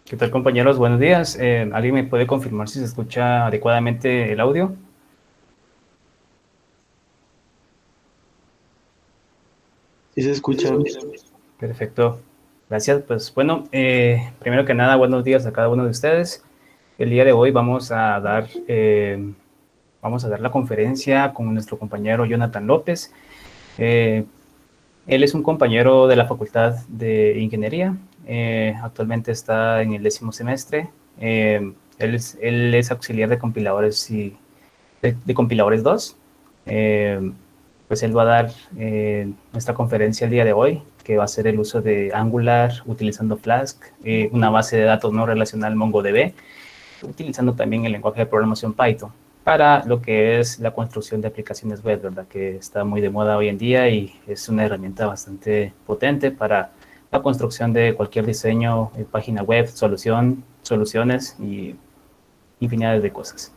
¿Qué tal, compañeros? Buenos días. ¿Alguien me puede confirmar si se escucha adecuadamente el audio? Sí se escucha. Perfecto. Gracias. Pues bueno, primero que nada, buenos días a cada uno de ustedes. El día de hoy vamos a dar la conferencia con nuestro compañero Jonathan López. Eh, Él es un compañero de la Facultad de Ingeniería. Actualmente está en el 10º semestre. Él es auxiliar de compiladores y de compiladores 2. Pues él va a dar nuestra conferencia el día de hoy, que va a ser el uso de Angular utilizando Flask, una base de datos no relacional MongoDB, utilizando también el lenguaje de programación Python para lo que es la construcción de aplicaciones web, ¿verdad? Que está muy de moda hoy en día y es una herramienta bastante potente para la construcción de cualquier diseño, página web, soluciones y infinidades de cosas.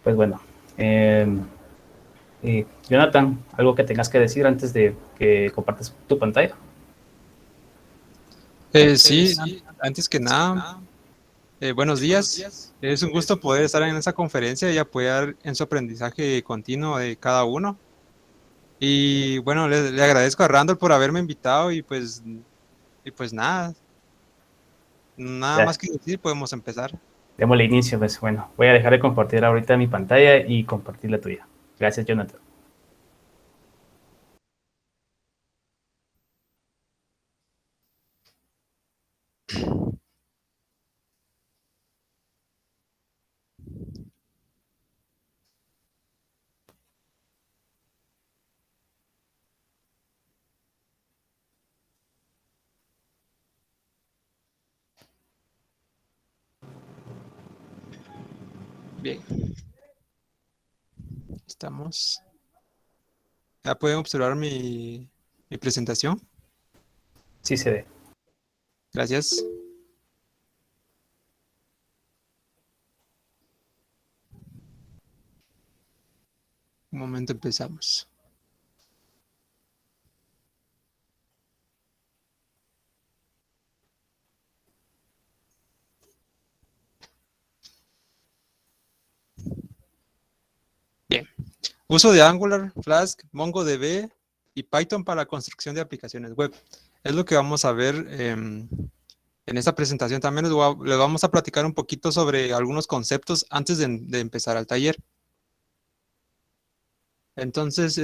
Pues bueno, eh, Jonathan, algo que tengas que decir antes de que compartas tu pantalla. Sí, antes que nada, buenos días. Es un gusto poder estar en esta conferencia y apoyar en su aprendizaje continuo de cada uno. Y bueno, le agradezco a Randall por haberme invitado y pues nada Ya, más que decir, podemos empezar. démosle inicio. Pues bueno, voy a dejar de compartir ahorita mi pantalla y compartir la tuya. Gracias, Jonathan. Bien, estamos. Ya pueden observar mi presentación. Sí se ve. Gracias. Un momento, empezamos. Bien. Uso de Angular, Flask, MongoDB y Python para la construcción de aplicaciones web. Es lo que vamos a ver en esta presentación. También les vamos a platicar un poquito sobre algunos conceptos antes de empezar al taller. Entonces,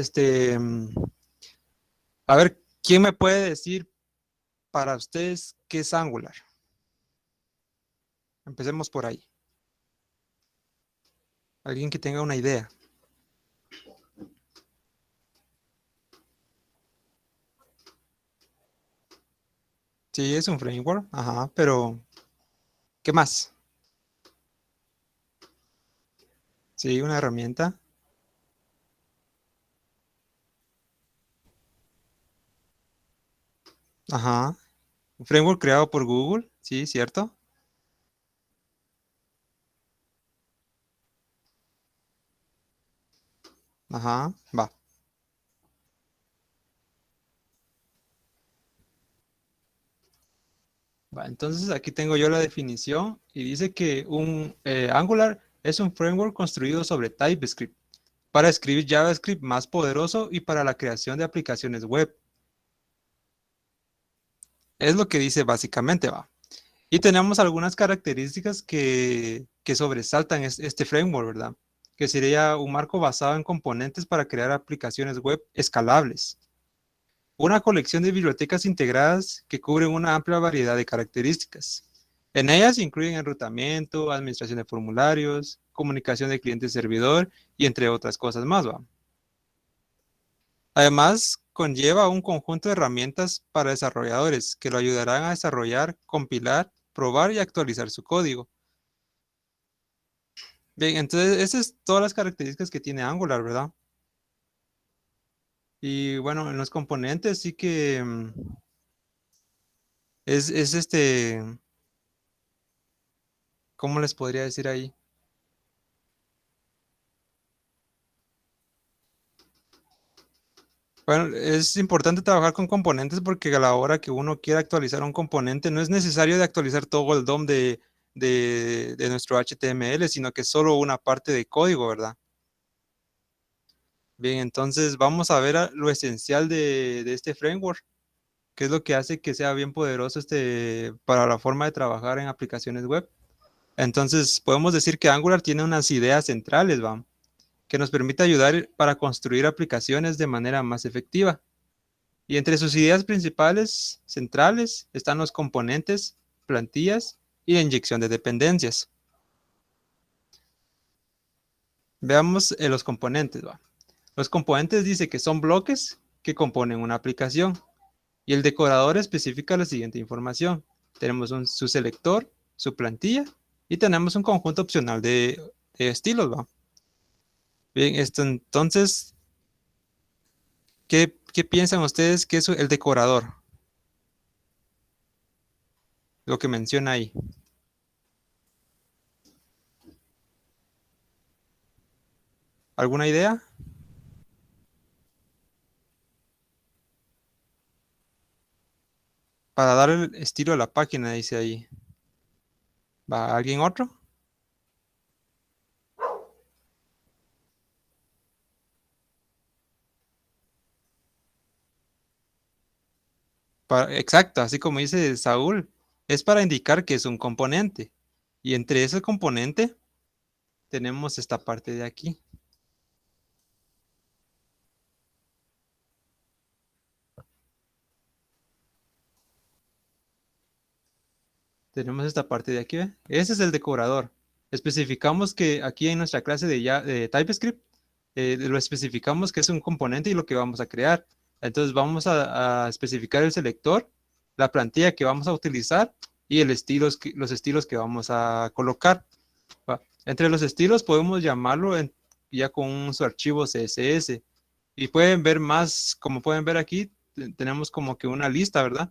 a ver, ¿quién me puede decir para ustedes qué es Angular? Empecemos por ahí. Alguien que tenga una idea. Sí, es un framework, ajá, pero ¿qué más? Sí, una herramienta, ajá. Un framework creado por Google, sí, ¿cierto? Ajá, va. Va, entonces aquí tengo yo la definición y dice que un Angular es un framework construido sobre TypeScript para escribir JavaScript más poderoso y para la creación de aplicaciones web. Es lo que dice básicamente, va. Y tenemos algunas características que sobresaltan este framework, ¿verdad? Que sería un marco basado en componentes para crear aplicaciones web escalables. Una colección de bibliotecas integradas que cubren una amplia variedad de características. En ellas incluyen enrutamiento, administración de formularios, comunicación de cliente-servidor y entre otras cosas más, ¿va? Además, conlleva un conjunto de herramientas para desarrolladores que lo ayudarán a desarrollar, compilar, probar y actualizar su código. Bien, entonces esas son todas las características que tiene Angular, ¿verdad? Y bueno, en los componentes sí que es ¿cómo les podría decir ahí? Bueno, es importante trabajar con componentes porque a la hora que uno quiera actualizar un componente, no es necesario de actualizar todo el DOM de nuestro HTML, sino que solo una parte de código, ¿verdad? Bien, entonces vamos a ver lo esencial de este framework, que es lo que hace que sea bien poderoso para la forma de trabajar en aplicaciones web. Entonces, podemos decir que Angular tiene unas ideas centrales, ¿va? Que nos permite ayudar para construir aplicaciones de manera más efectiva. Y entre sus ideas principales, centrales, están los componentes, plantillas y la inyección de dependencias. Veamos los componentes, ¿va? Los componentes dice que son bloques que componen una aplicación. Y el decorador especifica la siguiente información. Tenemos su selector, su plantilla y tenemos un conjunto opcional de estilos, ¿va? Bien, esto entonces, ¿qué piensan ustedes que es el decorador? Lo que menciona ahí. ¿Alguna idea? Para dar el estilo a la página, dice ahí. ¿Va alguien otro? Exacto, así como dice Saúl, es para indicar que es un componente. Y entre ese componente tenemos esta parte de aquí. Tenemos esta parte de aquí, ¿ve? Ese es el decorador. Especificamos que aquí en nuestra clase de TypeScript, lo especificamos que es un componente y lo que vamos a crear. Entonces vamos a especificar el selector, la plantilla que vamos a utilizar y los estilos que vamos a colocar. ¿Va? Entre los estilos podemos llamarlo ya con su archivo CSS. Y pueden ver más, como pueden ver aquí, tenemos como que una lista, ¿verdad?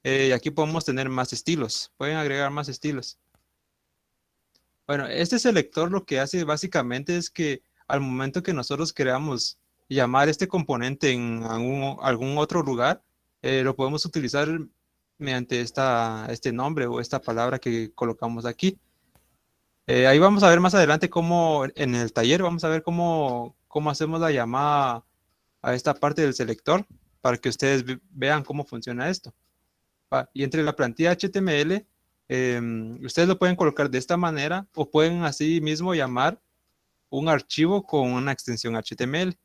Y aquí podemos tener más estilos. Pueden agregar más estilos. Bueno, este selector lo que hace básicamente es que al momento que nosotros queramos llamar este componente en algún otro lugar, lo podemos utilizar mediante este nombre o esta palabra que colocamos aquí. Ahí vamos a ver más adelante cómo, en el taller, vamos a ver cómo hacemos la llamada a esta parte del selector para que ustedes vean cómo funciona esto. Y entre la plantilla HTML, ustedes lo pueden colocar de esta manera o pueden así mismo llamar un archivo con una extensión HTML.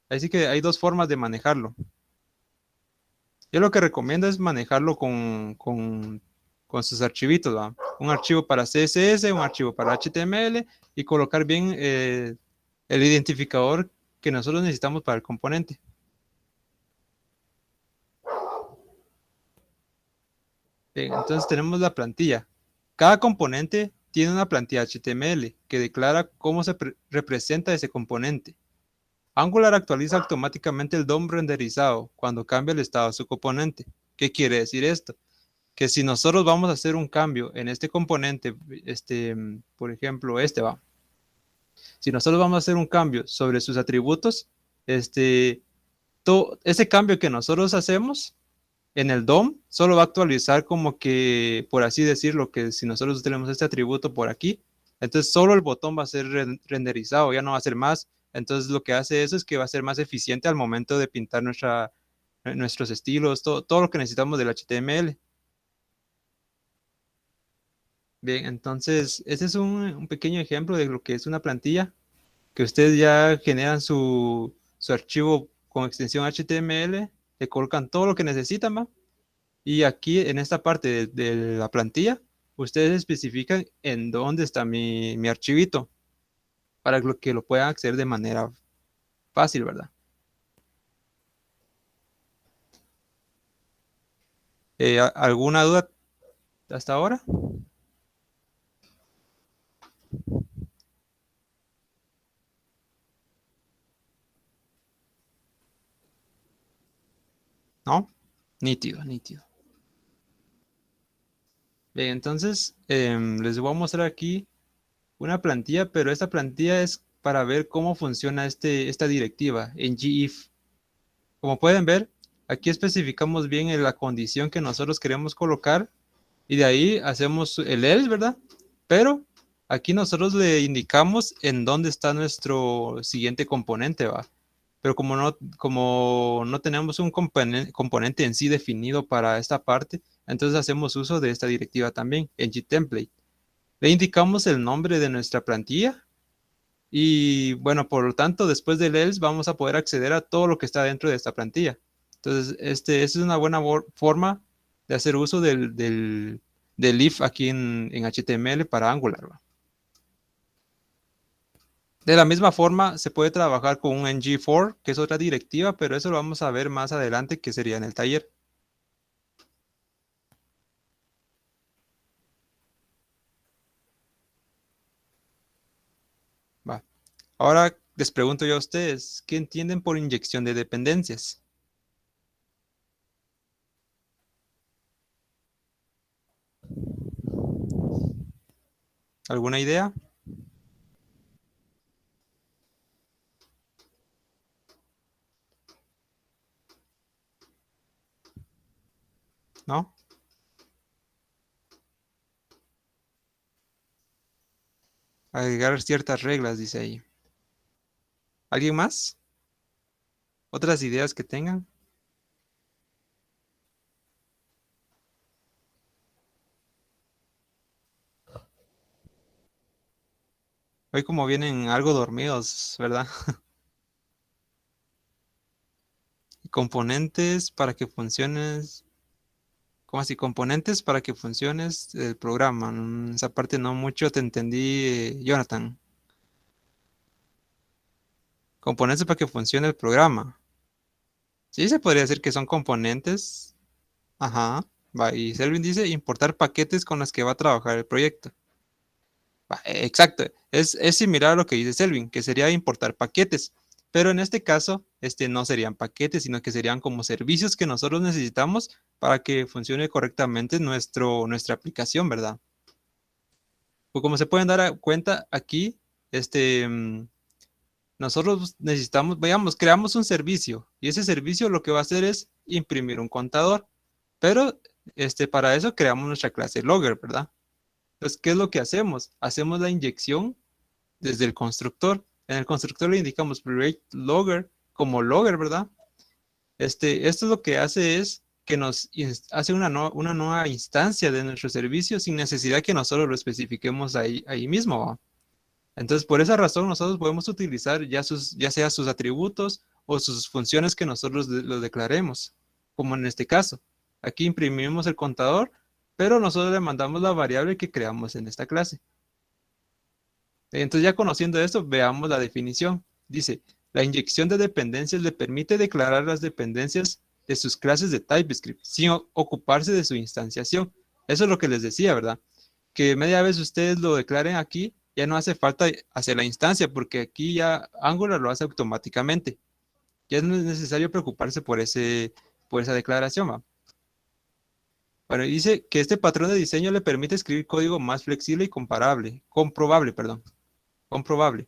Así que hay dos formas de manejarlo. Yo lo que recomiendo es manejarlo con sus archivitos, ¿va? Un archivo para CSS, un archivo para HTML y colocar bien el identificador que nosotros necesitamos para el componente. Bien, entonces tenemos la plantilla. Cada componente tiene una plantilla HTML que declara cómo se representa ese componente. Angular actualiza automáticamente el DOM renderizado cuando cambia el estado de su componente. ¿Qué quiere decir esto? Que si nosotros vamos a hacer un cambio en este componente, por ejemplo, va. Si nosotros vamos a hacer un cambio sobre sus atributos, todo ese cambio que nosotros hacemos en el DOM solo va a actualizar como que, por así decirlo, que si nosotros tenemos este atributo por aquí, entonces solo el botón va a ser renderizado, ya no va a ser más. Entonces lo que hace eso es que va a ser más eficiente al momento de pintar nuestros estilos, todo lo que necesitamos del HTML. Bien, entonces ese es un pequeño ejemplo de lo que es una plantilla, que ustedes ya generan su archivo con extensión HTML, le colocan todo lo que necesitan, ¿va? Y aquí en esta parte de la plantilla, ustedes especifican en dónde está mi archivito para que lo puedan acceder de manera fácil, ¿verdad? ¿Alguna duda hasta ahora? ¿No? Nítido, nítido. Bien, entonces les voy a mostrar aquí una plantilla, pero esta plantilla es para ver cómo funciona esta directiva en GIF. Como pueden ver, aquí especificamos bien en la condición que nosotros queremos colocar y de ahí hacemos el else, ¿verdad? Pero aquí nosotros le indicamos en dónde está nuestro siguiente componente, ¿va? Pero como no tenemos un componente en sí definido para esta parte, entonces hacemos uso de esta directiva también, en template. Le indicamos el nombre de nuestra plantilla y bueno, por lo tanto, después del else vamos a poder acceder a todo lo que está dentro de esta plantilla. Entonces, esta es una buena forma de hacer uso del if aquí en HTML para Angular, ¿va? De la misma forma, se puede trabajar con un ng-for, que es otra directiva, pero eso lo vamos a ver más adelante, que sería en el taller. Va. Ahora les pregunto yo a ustedes, ¿qué entienden por inyección de dependencias? ¿Alguna idea? ¿No? Agregar ciertas reglas, dice ahí. ¿Alguien más? ¿Otras ideas que tengan? Hoy como vienen algo dormidos, ¿verdad? Componentes para que funciones. ¿Cómo así? Componentes para que funciones el programa. Esa parte no mucho te entendí, Jonathan. Componentes para que funcione el programa. Sí, se podría decir que son componentes. Ajá. Va, y Selvin dice importar paquetes con los que va a trabajar el proyecto. Va, exacto. Es similar a lo que dice Selvin, que sería importar paquetes. Pero en este caso, no serían paquetes, sino que serían como servicios que nosotros necesitamos para que funcione correctamente nuestra aplicación, ¿verdad? Pues como se pueden dar cuenta aquí, nosotros necesitamos, veamos, creamos un servicio y ese servicio lo que va a hacer es imprimir un contador, pero para eso creamos nuestra clase logger, ¿verdad? Entonces, ¿qué es lo que hacemos? Hacemos la inyección desde el constructor. En el constructor le indicamos create logger como logger, ¿verdad? Esto lo que hace es que nos hace una nueva instancia de nuestro servicio sin necesidad que nosotros lo especifiquemos ahí mismo, ¿va? Entonces, por esa razón, nosotros podemos utilizar ya sea sus atributos o sus funciones que nosotros lo declaremos, como en este caso. Aquí imprimimos el contador, pero nosotros le mandamos la variable que creamos en esta clase. Entonces, ya conociendo esto, veamos la definición. Dice, la inyección de dependencias le permite declarar las dependencias de sus clases de TypeScript sin ocuparse de su instanciación. Eso es lo que les decía, ¿verdad? Que media vez ustedes lo declaren aquí, ya no hace falta hacer la instancia, porque aquí ya Angular lo hace automáticamente. Ya no es necesario preocuparse por esa declaración, ¿va? Bueno, dice que este patrón de diseño le permite escribir código más flexible y comprobable, perdón, comprobable.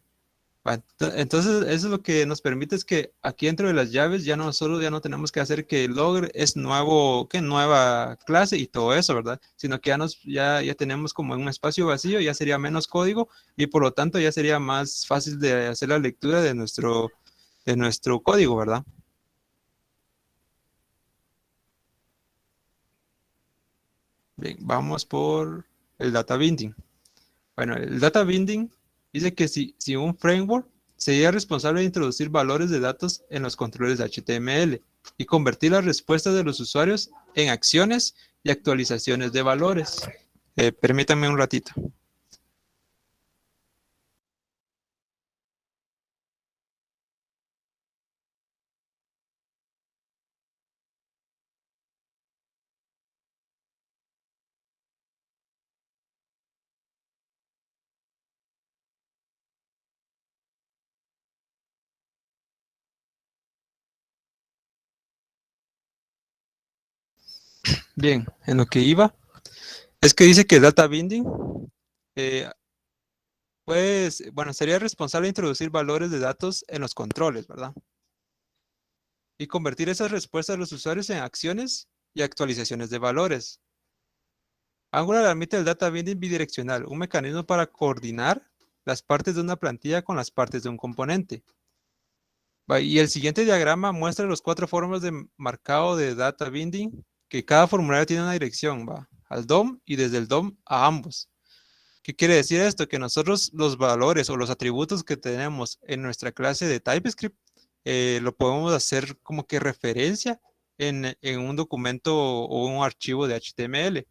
Entonces, eso es lo que nos permite es que aquí dentro de las llaves ya no tenemos que hacer que logger es nueva clase y todo eso, ¿verdad? Sino que ya tenemos como un espacio vacío, ya sería menos código y por lo tanto ya sería más fácil de hacer la lectura de nuestro código, ¿verdad? Bien, vamos por el data binding. Bueno, el data binding dice que si un framework sería responsable de introducir valores de datos en los controles de HTML y convertir las respuestas de los usuarios en acciones y actualizaciones de valores. Permítanme un ratito. Bien, en lo que iba, es que dice que el data binding, pues, bueno, sería responsable de introducir valores de datos en los controles, ¿verdad? y convertir esas respuestas de los usuarios en acciones y actualizaciones de valores. Angular admite el data binding bidireccional, un mecanismo para coordinar las partes de una plantilla con las partes de un componente. Y el siguiente diagrama muestra las 4 formas de marcado de data binding, que cada formulario tiene una dirección, al DOM y desde el DOM a ambos. ¿Qué quiere decir esto? Que nosotros los valores o los atributos que tenemos en nuestra clase de TypeScript lo podemos hacer como que referencia en un documento o un archivo de HTML.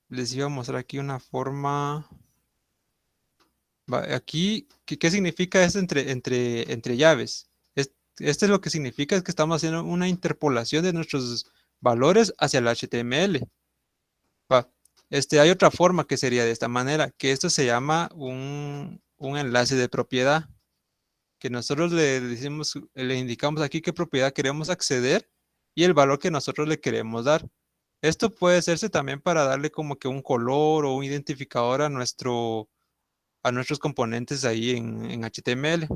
Les iba a mostrar aquí una forma. Aquí, ¿qué significa esto entre llaves? Esto es lo que significa es que estamos haciendo una interpolación de nuestros valores hacia el HTML. Hay otra forma que sería de esta manera, que esto se llama un enlace de propiedad, que nosotros le indicamos aquí qué propiedad queremos acceder y el valor que nosotros le queremos dar. Esto puede hacerse también para darle como que un color o un identificador a nuestros componentes ahí en HTML.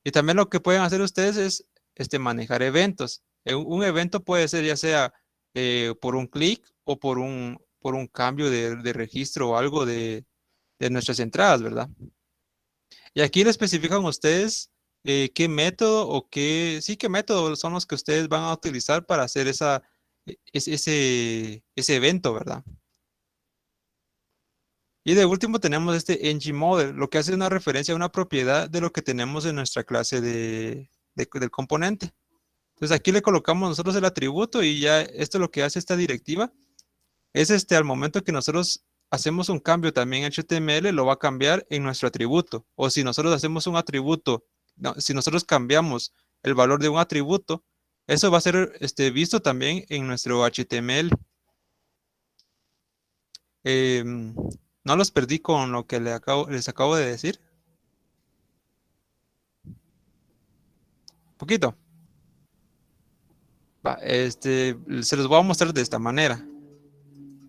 Y también lo que pueden hacer ustedes es manejar eventos. Un evento puede ser ya sea por un clic o por un cambio de registro o algo de nuestras entradas, ¿verdad? Y aquí le especifican ustedes qué método o qué métodos son los que ustedes van a utilizar para hacer ese evento, ¿verdad? Y de último tenemos este ng-model, lo que hace una referencia a una propiedad de lo que tenemos en nuestra clase del componente. Entonces aquí le colocamos nosotros el atributo y ya esto lo que hace esta directiva es al momento que nosotros hacemos un cambio también en HTML, lo va a cambiar en nuestro atributo. O si nosotros hacemos un atributo, si nosotros cambiamos el valor de un atributo, eso va a ser visto también en nuestro HTML. No los perdí con lo que les acabo de decir. Un poquito. Se los voy a mostrar de esta manera.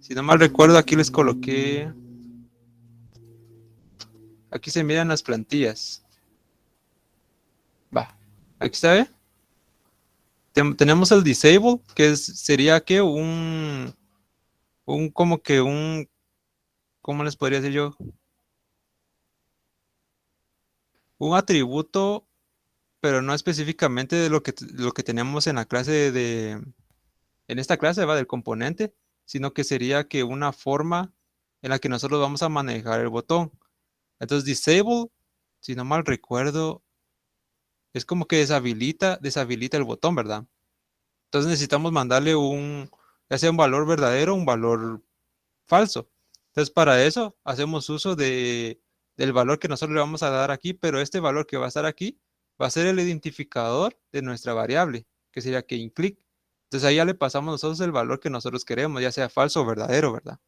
Si no mal recuerdo, aquí les coloqué. Aquí se miran las plantillas. Aquí está, ¿eh? Tenemos el disable, que sería que como que ¿cómo les podría decir yo? Un atributo, pero no específicamente de lo que tenemos en la clase en esta clase, del componente, sino que sería que una forma en la que nosotros vamos a manejar el botón. Entonces, disable, si no mal recuerdo, es como que deshabilita el botón, ¿verdad? Entonces necesitamos mandarle ya sea un valor verdadero o un valor falso. Entonces, para eso hacemos uso del valor que nosotros le vamos a dar aquí, pero este valor que va a estar aquí va a ser el identificador de nuestra variable, que sería que inclick. Entonces ahí ya le pasamos nosotros el valor que nosotros queremos, ya sea falso o verdadero, ¿verdad?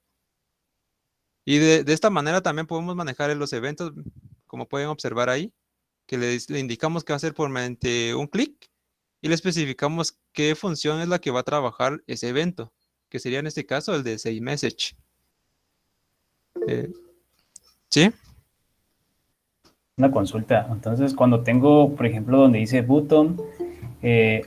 Y de esta manera también podemos manejar los eventos, como pueden observar ahí, que le indicamos que va a ser por mediante un clic y le especificamos qué función es la que va a trabajar ese evento, que sería en este caso el de sayMessage. ¿Sí? Una consulta. Entonces, cuando tengo, por ejemplo, donde dice button,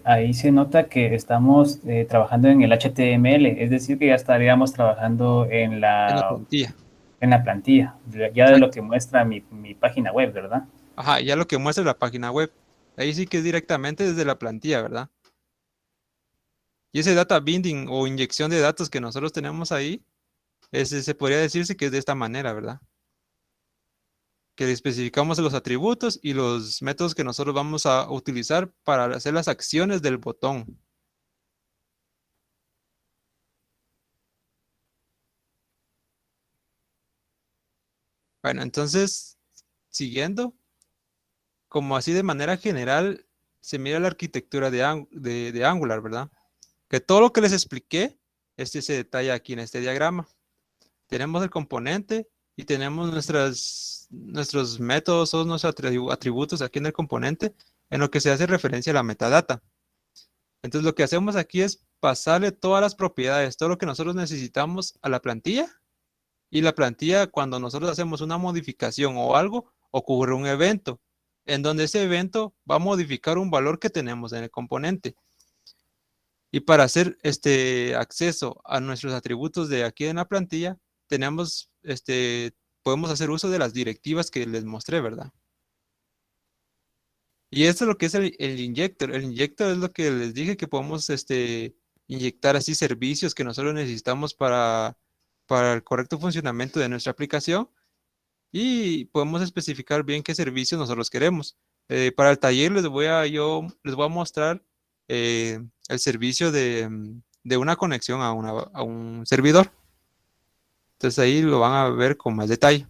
ahí se nota que estamos trabajando en el HTML, es decir, que ya estaríamos trabajando en la plantilla. En la plantilla, ya Exacto. De lo que muestra mi página web, ¿verdad? Ajá, ya lo que muestra la página web. Ahí sí que es directamente desde la plantilla, ¿verdad? Y ese data binding o inyección de datos que nosotros tenemos ahí, se podría decirse que es de esta manera, ¿verdad? Que le especificamos los atributos y los métodos que nosotros vamos a utilizar para hacer las acciones del botón. Bueno, entonces, siguiendo, como así de manera general, se mira la arquitectura de Angular, ¿verdad? Que todo lo que les expliqué, se detalla aquí en este diagrama. Tenemos el componente y tenemos nuestros métodos o nuestros atributos aquí en el componente, en lo que se hace referencia a la metadata. Entonces lo que hacemos aquí es pasarle todas las propiedades, todo lo que nosotros necesitamos a la plantilla Y la plantilla, cuando nosotros hacemos una modificación o algo, ocurre un evento, en donde ese evento va a modificar un valor que tenemos en el componente. Y para hacer acceso a nuestros atributos de aquí en la plantilla, podemos hacer uso de las directivas que les mostré, ¿verdad? Y esto es lo que es el injector. El injector es lo que les dije, que podemos inyectar así servicios que nosotros necesitamos para el correcto funcionamiento de nuestra aplicación, y podemos especificar bien qué servicios nosotros queremos. Para el taller les voy a mostrar el servicio de una conexión a un servidor. Entonces ahí lo van a ver con más detalle.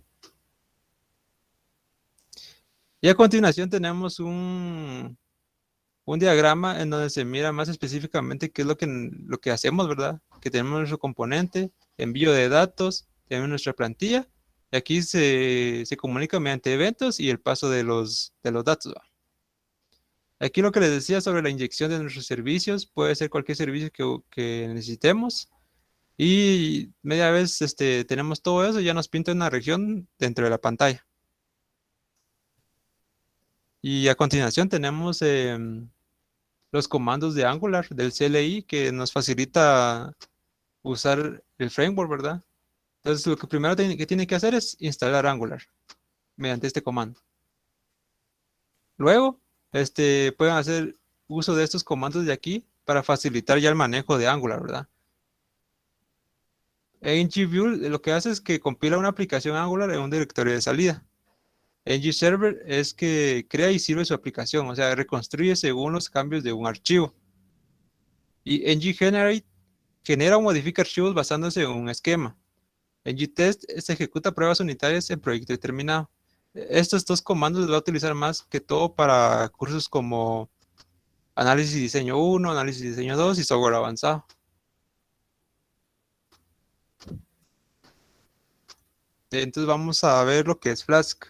Y a continuación tenemos un diagrama en donde se mira más específicamente qué es lo que hacemos, ¿verdad? Que tenemos nuestro componente, envío de datos, tenemos nuestra plantilla, y aquí se comunica mediante eventos y el paso de los datos, ¿va? Aquí lo que les decía sobre la inyección de nuestros servicios, puede ser cualquier servicio que necesitemos, y media vez tenemos todo eso, ya nos pinta una región dentro de la pantalla. Y a continuación tenemos los comandos de Angular, del CLI, que nos facilita usar el framework, ¿verdad? Entonces, lo que primero que tiene que hacer es instalar Angular mediante este comando. Luego, pueden hacer uso de estos comandos de aquí para facilitar ya el manejo de Angular, ¿verdad? ngView lo que hace es que compila una aplicación Angular en un directorio de salida. ngServer es que crea y sirve su aplicación, o sea, reconstruye según los cambios de un archivo. Y ngGenerate genera o modifica archivos basándose en un esquema. ngTest se ejecuta pruebas unitarias en proyecto determinado. Estos dos comandos los voy a utilizar más que todo para cursos como análisis y diseño 1, análisis y diseño 2 y software avanzado. Entonces vamos a ver lo que es Flask.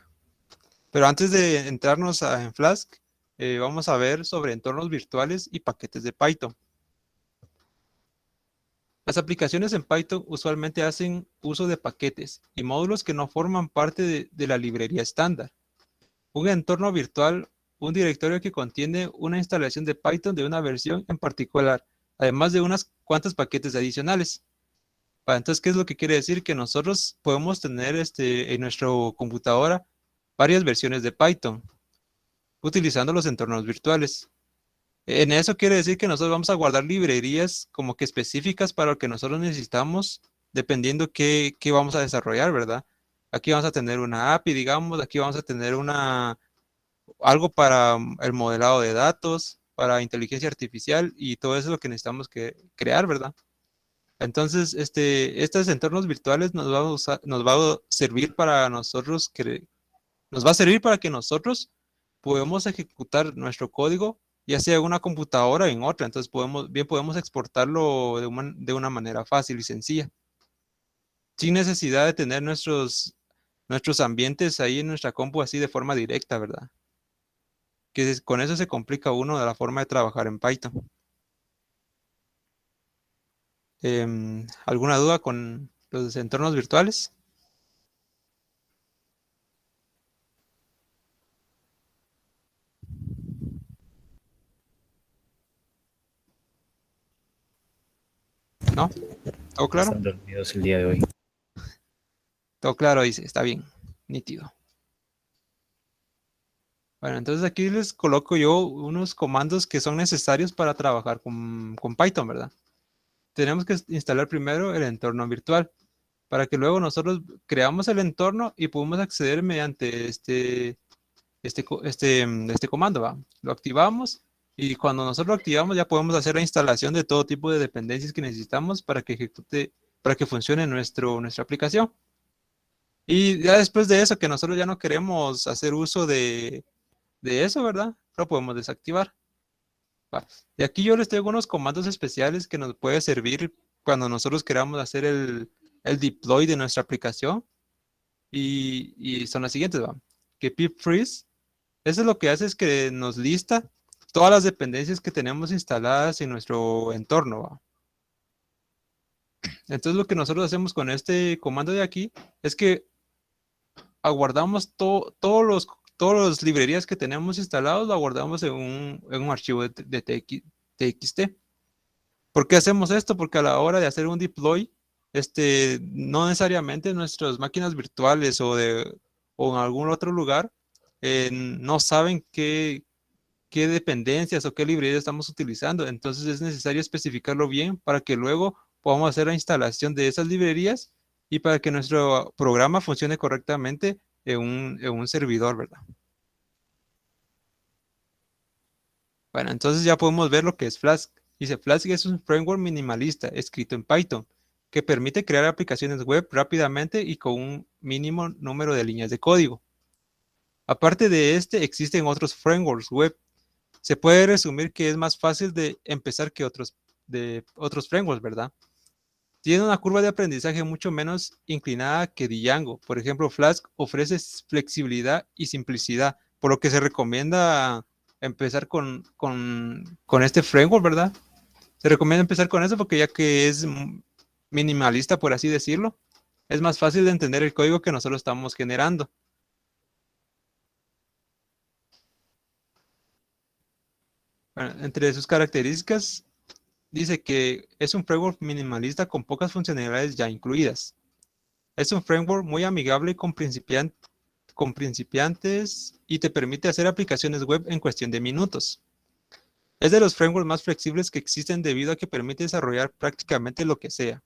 Pero antes de entrarnos en Flask, vamos a ver sobre entornos virtuales y paquetes de Python. Las aplicaciones en Python usualmente hacen uso de paquetes y módulos que no forman parte de la librería estándar. Un entorno virtual, un directorio que contiene una instalación de Python de una versión en particular, además de unas cuantas paquetes adicionales. Entonces, ¿qué es lo que quiere decir? Que nosotros podemos tener en nuestra computadora varias versiones de Python utilizando los entornos virtuales. En eso quiere decir que nosotros vamos a guardar librerías como que específicas para lo que nosotros necesitamos, dependiendo qué vamos a desarrollar, ¿verdad? Aquí vamos a tener una API, digamos, aquí vamos a tener algo para el modelado de datos, para inteligencia artificial, y todo eso es lo que necesitamos crear, ¿verdad? Entonces, estos entornos virtuales nos va a servir para nosotros, nos va a servir para que nosotros podamos ejecutar nuestro código, ya sea en una computadora o en otra. Entonces, podemos exportarlo de una manera fácil y sencilla, sin necesidad de tener nuestros ambientes ahí en nuestra compu así de forma directa, ¿verdad? Que con eso se complica uno de la forma de trabajar en Python. ¿Alguna duda con los entornos virtuales? ¿No? ¿Todo claro? Están dormidos el día de hoy. Todo claro, dice, está bien, nítido. Bueno, entonces aquí les coloco yo unos comandos que son necesarios para trabajar con Python, ¿verdad? Tenemos que instalar primero el entorno virtual, para que luego nosotros creamos el entorno y podemos acceder mediante este comando, ¿va? Lo activamos, y cuando nosotros lo activamos ya podemos hacer la instalación de todo tipo de dependencias que necesitamos para que funcione nuestra aplicación. Y ya después de eso, que nosotros ya no queremos hacer uso de eso, ¿verdad? Lo podemos desactivar. Va. Y aquí yo les tengo unos comandos especiales que nos puede servir cuando nosotros queramos hacer el deploy de nuestra aplicación. Y son las siguientes, ¿va? Que pip freeze, eso lo que hace es que nos lista todas las dependencias que tenemos instaladas en nuestro entorno, ¿va? Entonces lo que nosotros hacemos con este comando de aquí es que aguardamos todas las librerías que tenemos instalados, lo aguardamos en un archivo de TXT. ¿Por qué hacemos esto? Porque a la hora de hacer un deploy, no necesariamente nuestras máquinas virtuales o en algún otro lugar no saben qué dependencias o qué librería estamos utilizando. Entonces es necesario especificarlo bien para que luego podamos hacer la instalación de esas librerías y para que nuestro programa funcione correctamente en un servidor, ¿verdad? Bueno, entonces ya podemos ver lo que es Flask. Dice, Flask es un framework minimalista escrito en Python que permite crear aplicaciones web rápidamente y con un mínimo número de líneas de código. Aparte de existen otros frameworks web. Se puede resumir que es más fácil de empezar que otros frameworks, ¿verdad? Tiene una curva de aprendizaje mucho menos inclinada que Django. Por ejemplo, Flask ofrece flexibilidad y simplicidad, por lo que se recomienda empezar con este framework, ¿verdad? Se recomienda empezar con eso porque ya que es minimalista, por así decirlo, es más fácil de entender el código que nosotros estamos generando. Bueno, entre sus características, dice que es un framework minimalista con pocas funcionalidades ya incluidas. Es un framework muy amigable con principiantes y te permite hacer aplicaciones web en cuestión de minutos. Es de los frameworks más flexibles que existen debido a que permite desarrollar prácticamente lo que sea.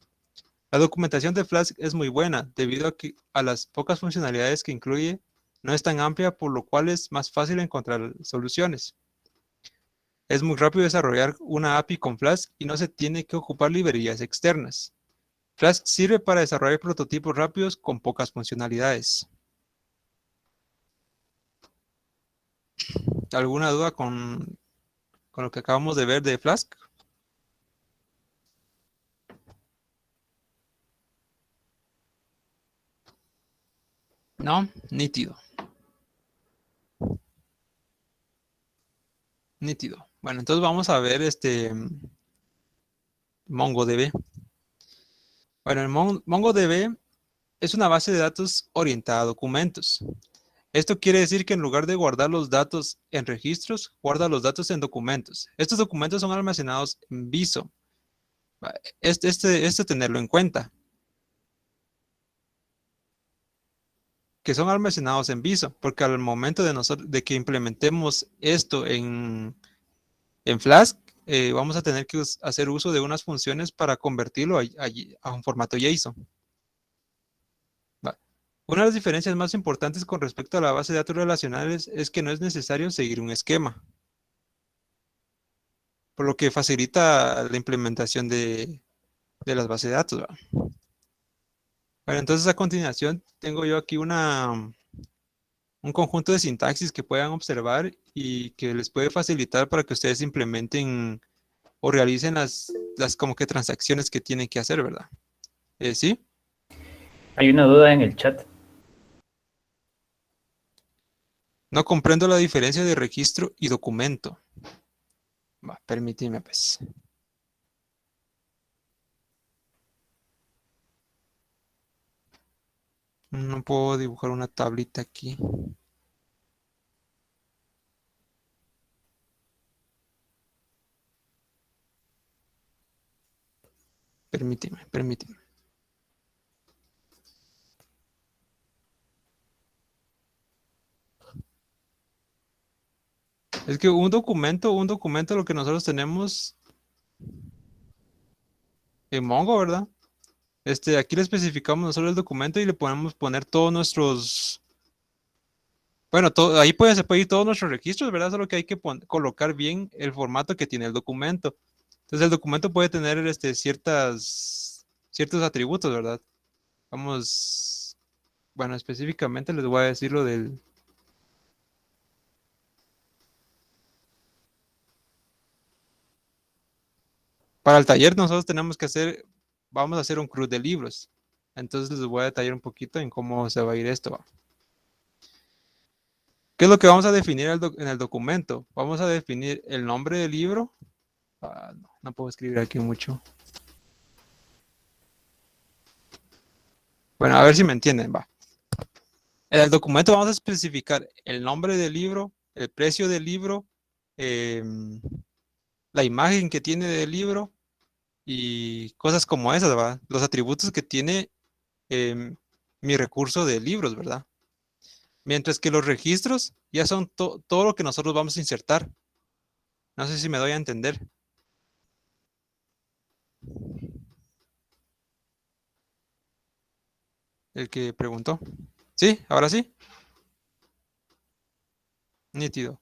La documentación de Flask es muy buena debido a las pocas funcionalidades que incluye no es tan amplia, por lo cual es más fácil encontrar soluciones. Es muy rápido desarrollar una API con Flask y no se tiene que ocupar librerías externas. Flask sirve para desarrollar prototipos rápidos con pocas funcionalidades. ¿Alguna duda con lo que acabamos de ver de Flask? No, nítido. Nítido. Bueno, entonces vamos a ver MongoDB. Bueno, el MongoDB es una base de datos orientada a documentos. Esto quiere decir que en lugar de guardar los datos en registros, guarda los datos en documentos. Estos documentos son almacenados en Viso. Tenerlo en cuenta. Que son almacenados en Viso, porque al momento de que implementemos esto en Flask, vamos a tener que hacer uso de unas funciones para convertirlo a un formato JSON. Una de las diferencias más importantes con respecto a la base de datos relacionales es que no es necesario seguir un esquema, por lo que facilita la implementación de las bases de datos, ¿va? Bueno, entonces a continuación tengo yo aquí un conjunto de sintaxis que puedan observar y que les puede facilitar para que ustedes implementen o realicen las como que transacciones que tienen que hacer, ¿verdad? ¿Sí? Hay una duda en el chat. No comprendo la diferencia de registro y documento. Va, permíteme, pues. No puedo dibujar una tablita aquí. Permíteme. Es que un documento, lo que nosotros tenemos en Mongo, ¿verdad? Aquí le especificamos nosotros el documento y le podemos poner todos nuestros... Bueno, ahí se puede ir todos nuestros registros, ¿verdad? Solo que hay que colocar bien el formato que tiene el documento. Entonces el documento puede tener ciertos atributos, ¿verdad? Vamos, bueno, específicamente les voy a decir lo del... Para el taller nosotros vamos a hacer un cruce de libros. Entonces les voy a detallar un poquito en cómo se va a ir esto. ¿Qué es lo que vamos a definir en el documento? Vamos a definir el nombre del libro. No puedo escribir aquí mucho. Bueno, a ver si me entienden, va. En el documento vamos a especificar el nombre del libro, el precio del libro, la imagen que tiene del libro y cosas como esas, ¿verdad? Los atributos que tiene mi recurso de libros, ¿verdad? Mientras que los registros ya son todo lo que nosotros vamos a insertar. No sé si me doy a entender. El que preguntó. ¿Sí? ¿Ahora sí? Nítido.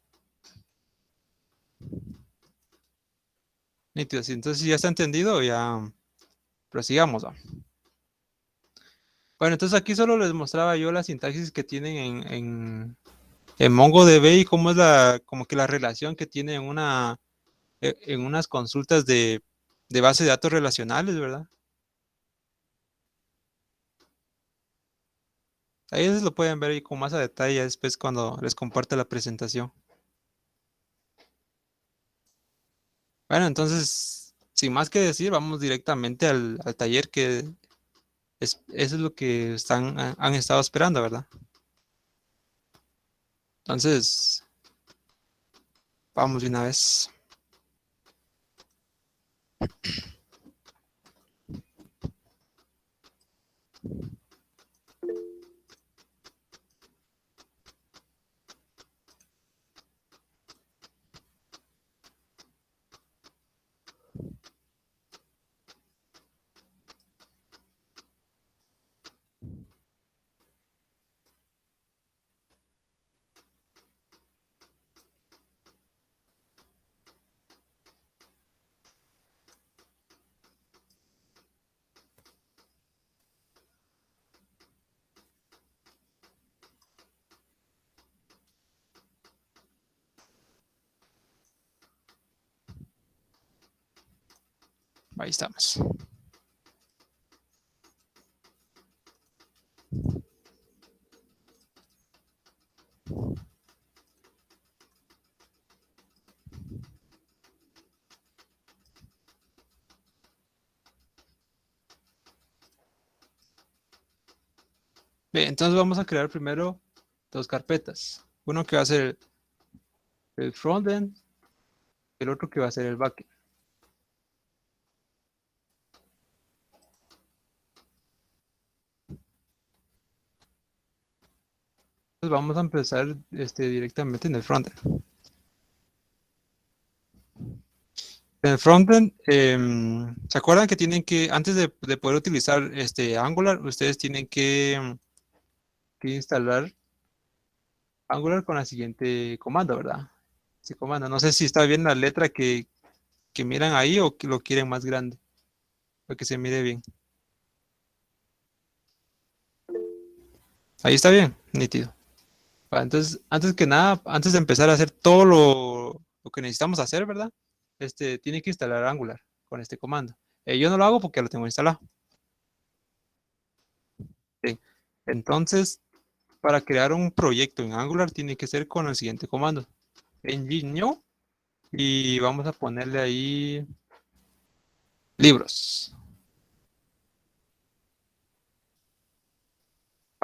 Nítido. Sí, entonces, si ya está entendido, ya prosigamos, ¿va? Bueno, entonces aquí solo les mostraba yo la sintaxis que tienen en MongoDB y cómo es como que la relación que tiene en unas consultas de base de datos relacionales, ¿verdad? Ahí eso lo pueden ver ahí con más a detalle ya después cuando les comparte la presentación. Bueno, entonces, sin más que decir, vamos directamente al taller que eso es lo que han estado esperando, ¿verdad? Entonces, vamos de una vez. Ahí estamos. Bien, entonces vamos a crear primero dos carpetas. Uno que va a ser el frontend, el otro que va a ser el backend. Entonces vamos a empezar directamente en el frontend. En el frontend, ¿se acuerdan que tienen que, antes de poder utilizar Angular, ustedes tienen que instalar Angular con la siguiente comando, ¿verdad? Ese comando. No sé si está bien la letra que miran ahí o que lo quieren más grande, para que se mire bien. Ahí está bien, nítido. Entonces, antes que nada, antes de empezar a hacer todo lo que necesitamos hacer, ¿verdad? Tiene que instalar Angular con este comando. Yo no lo hago porque lo tengo instalado. Bien. Entonces, para crear un proyecto en Angular tiene que ser con el siguiente comando. Engine new y vamos a ponerle ahí libros.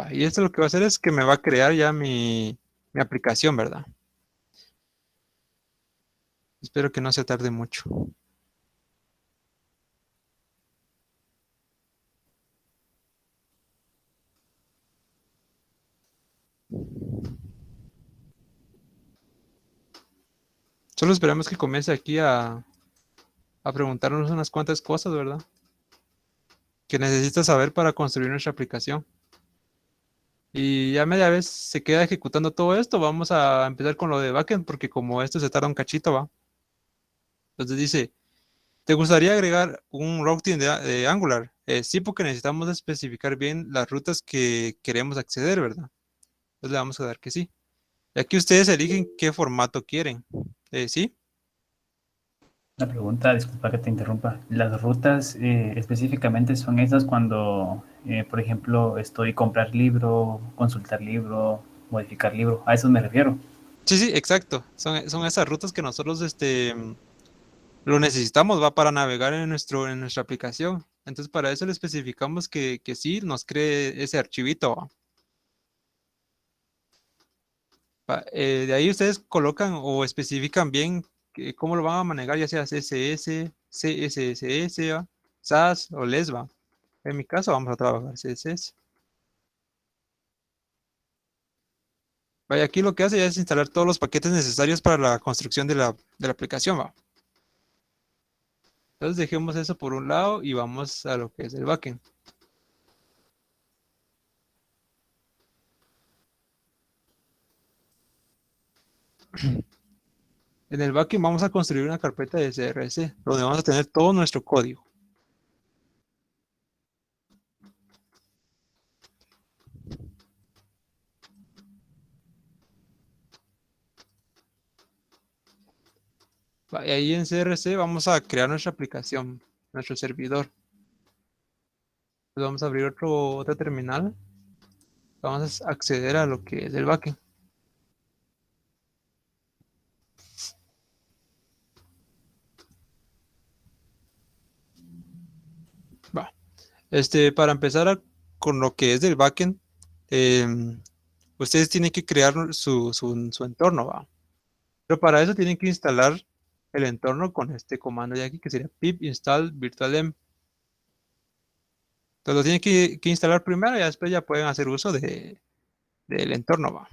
Y esto lo que va a hacer es que me va a crear ya mi aplicación, ¿verdad? Espero que no se tarde mucho. Solo esperamos que comience aquí a preguntarnos unas cuantas cosas, ¿verdad? Que necesita saber para construir nuestra aplicación. Y ya media vez se queda ejecutando todo esto, vamos a empezar con lo de backend, porque como esto se tarda un cachito, ¿va? Entonces dice, ¿te gustaría agregar un routing de Angular? Sí, porque necesitamos especificar bien las rutas que queremos acceder, ¿verdad? Entonces le vamos a dar que sí. Y aquí ustedes eligen qué formato quieren. ¿Sí? Una pregunta, disculpa que te interrumpa. ¿Las rutas específicamente son esas cuando, por ejemplo, estoy comprar libro, consultar libro, modificar libro? A eso me refiero. Sí, sí, exacto. Son esas rutas que nosotros lo necesitamos, va para navegar en nuestra aplicación. Entonces para eso le especificamos que sí nos cree ese archivito, ¿va? De ahí ustedes colocan o especifican bien cómo lo van a manejar, ya sea CSS, CSS, ¿va? SAS o LES, ¿va? En mi caso vamos a trabajar CSS. Vaya, aquí lo que hace ya es instalar todos los paquetes necesarios para la construcción de la aplicación, ¿va? Entonces dejemos eso por un lado y vamos a lo que es el backend. En el backend vamos a construir una carpeta de CRC, donde vamos a tener todo nuestro código. Y ahí en CRC vamos a crear nuestra aplicación, nuestro servidor. Entonces vamos a abrir otra terminal. Vamos a acceder a lo que es el backend. Va. Para empezar con lo que es del backend, ustedes tienen que crear su entorno, ¿va? Pero para eso tienen que instalar el entorno con este comando de aquí, que sería pip install virtualenv. Entonces lo tienen que instalar primero y después ya pueden hacer uso del entorno, ¿va?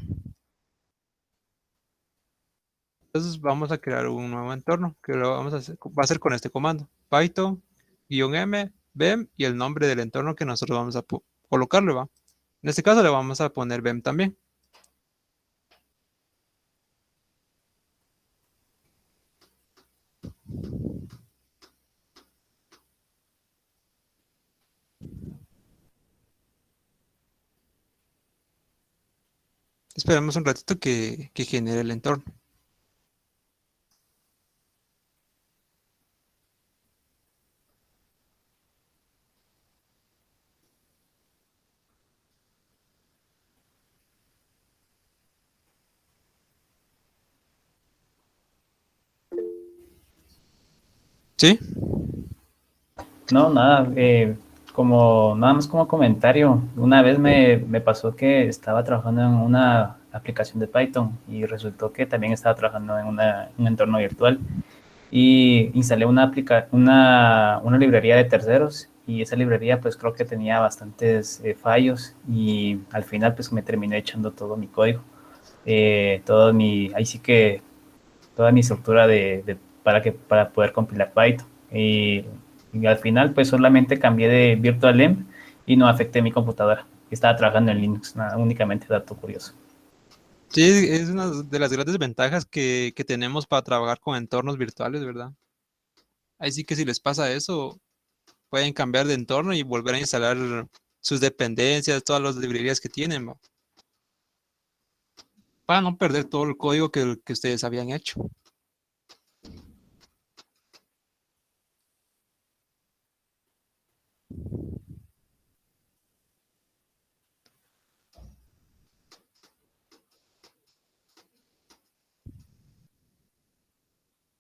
Entonces vamos a crear un nuevo entorno que lo vamos a hacer, va a ser con este comando, python-m bem y el nombre del entorno que nosotros vamos a colocarle, ¿va? En este caso le vamos a poner bem también. Esperamos un ratito que genere el entorno. ¿Sí? No, nada, nada más como comentario. Una vez me pasó que estaba trabajando en una aplicación de Python y resultó que también estaba trabajando en un entorno virtual y instalé una librería de terceros y esa librería pues creo que tenía bastantes fallos y al final pues me terminé echando todo mi código, ahí sí que toda mi estructura para poder compilar Python. Y al final, pues solamente cambié de virtualenv y no afecté mi computadora. Estaba trabajando en Linux, nada, únicamente dato curioso. Sí, es una de las grandes ventajas que tenemos para trabajar con entornos virtuales, ¿verdad? Ahí sí que si les pasa eso, pueden cambiar de entorno y volver a instalar sus dependencias, todas las librerías que tienen, ¿va? Para no perder todo el código que ustedes habían hecho.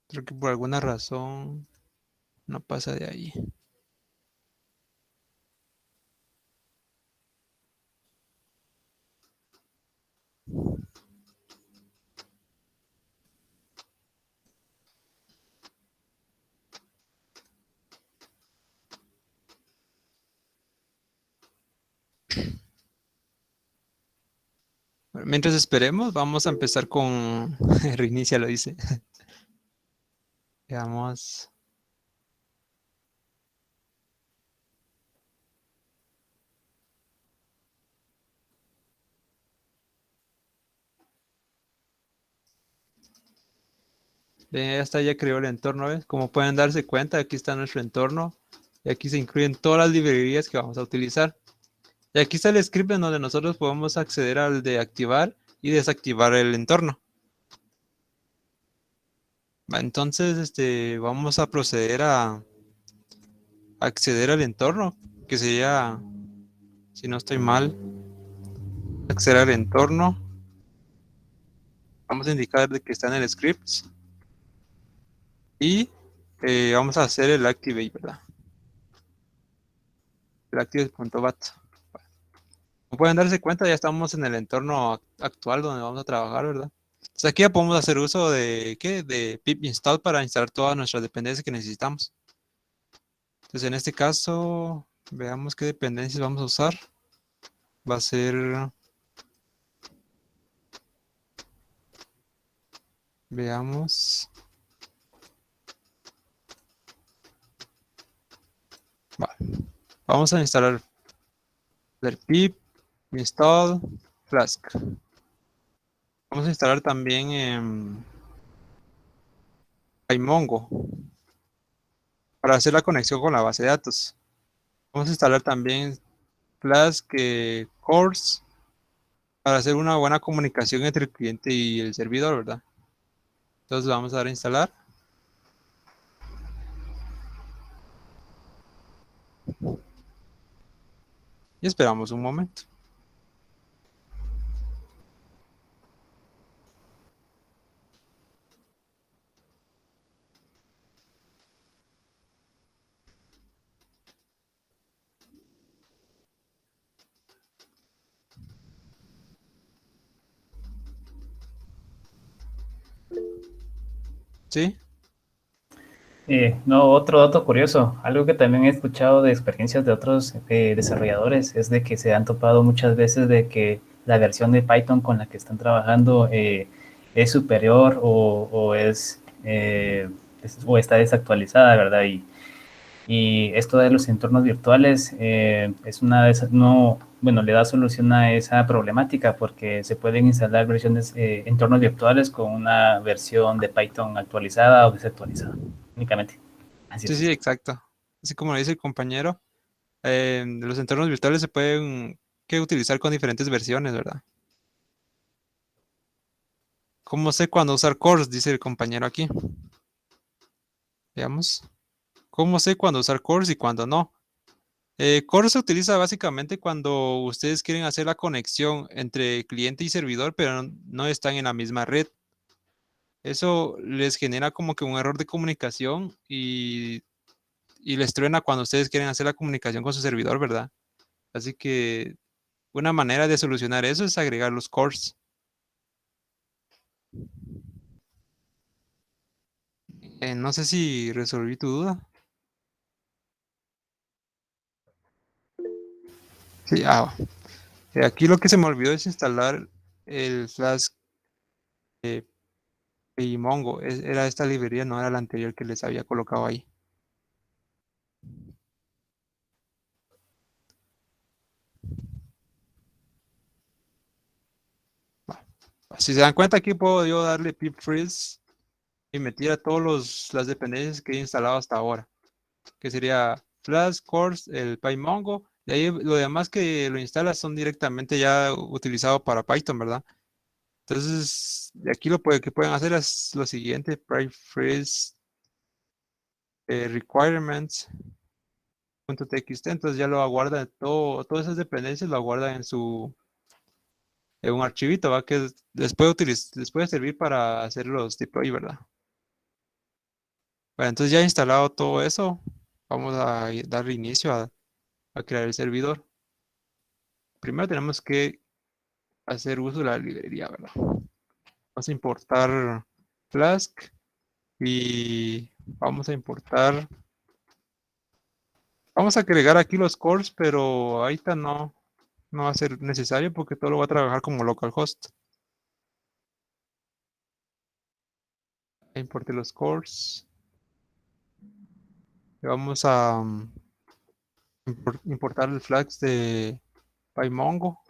Creo que por alguna razón no pasa de ahí. Bueno, mientras esperemos, vamos a empezar con reinicia, lo dice. Veamos. Ya está, ya creó el entorno, ¿ves? Como pueden darse cuenta, aquí está nuestro entorno y aquí se incluyen todas las librerías que vamos a utilizar. Y aquí está el script en donde nosotros podemos acceder al de activar y desactivar el entorno. Entonces, vamos a proceder a acceder al entorno, que sería, si no estoy mal, acceder al entorno. Vamos a indicar de que está en el script y vamos a hacer el activate, ¿verdad? el active.bat. Como pueden darse cuenta, ya estamos en el entorno actual donde vamos a trabajar, ¿verdad? Entonces aquí ya podemos hacer uso de, ¿qué? De pip install para instalar todas nuestras dependencias que necesitamos. Entonces en este caso, veamos qué dependencias vamos a usar. Va a ser, veamos. Vale. Vamos a instalar el pip install flask. Vamos a instalar también PyMongo para hacer la conexión con la base de datos. Vamos a instalar también Flask Cores para hacer una buena comunicación entre el cliente y el servidor, ¿verdad? Entonces vamos a dar a instalar. Y esperamos un momento. ¿Sí? No, otro dato curioso, algo que también he escuchado de experiencias de otros desarrolladores es de que se han topado muchas veces de que la versión de Python con la que están trabajando es superior o está desactualizada, ¿verdad? Y esto de los entornos virtuales es una de esas, no, bueno, le da solución a esa problemática porque se pueden instalar versiones, entornos virtuales con una versión de Python actualizada o desactualizada, únicamente. Así es Sí, sí, sencillo. exacto. Así como lo dice el compañero, los entornos virtuales se pueden utilizar con diferentes versiones, ¿verdad? ¿Cómo sé cuándo usar cores? Dice el compañero aquí. Veamos. ¿Cómo sé cuándo usar cores y cuándo no? Core se utiliza básicamente cuando ustedes quieren hacer la conexión entre cliente y servidor, pero no están en la misma red. Eso les genera como que un error de comunicación y les truena cuando ustedes quieren hacer la comunicación con su servidor, ¿verdad? Así que una manera de solucionar eso es agregar los cores. No sé si resolví tu duda. Sí, aquí lo que se me olvidó es instalar el Flask y Mongo. Era esta librería, no era la anterior que les había colocado ahí. Si se dan cuenta, aquí puedo yo darle pip freeze y meter a todas las dependencias que he instalado hasta ahora, que sería Flask, Cores, el PyMongo, y ahí lo demás que lo instalas son directamente ya utilizado para Python, ¿verdad? Entonces, de aquí que pueden hacer es lo siguiente: pip freeze requirements.txt, entonces ya lo aguarda todas esas dependencias lo aguarda en un archivito, ¿va? Que les puede servir para hacer los deploy, ¿verdad? Bueno, entonces ya instalado todo eso, vamos a darle inicio a crear el servidor. Primero tenemos que hacer uso de la librería, ¿verdad? Vamos a importar Flask y vamos a agregar aquí los cores, pero ahorita no va a ser necesario porque todo lo va a trabajar como localhost. Importe los cores. Y vamos a importar el flags de PyMongo.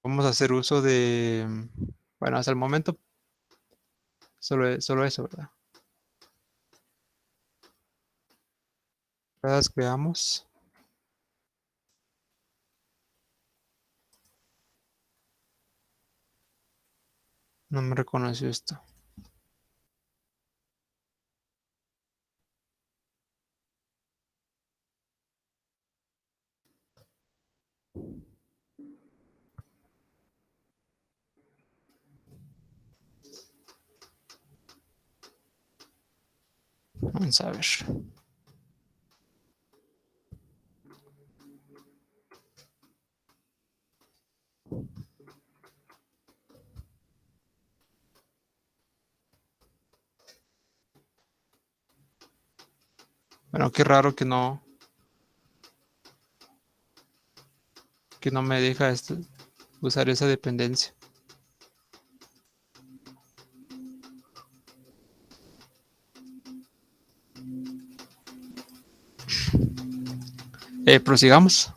Vamos a hacer uso bueno, hasta el momento solo eso, ¿verdad? Veamos. No me reconoció esto. Vamos a ver. Bueno, qué raro que no me deja usar esa dependencia. Prosigamos.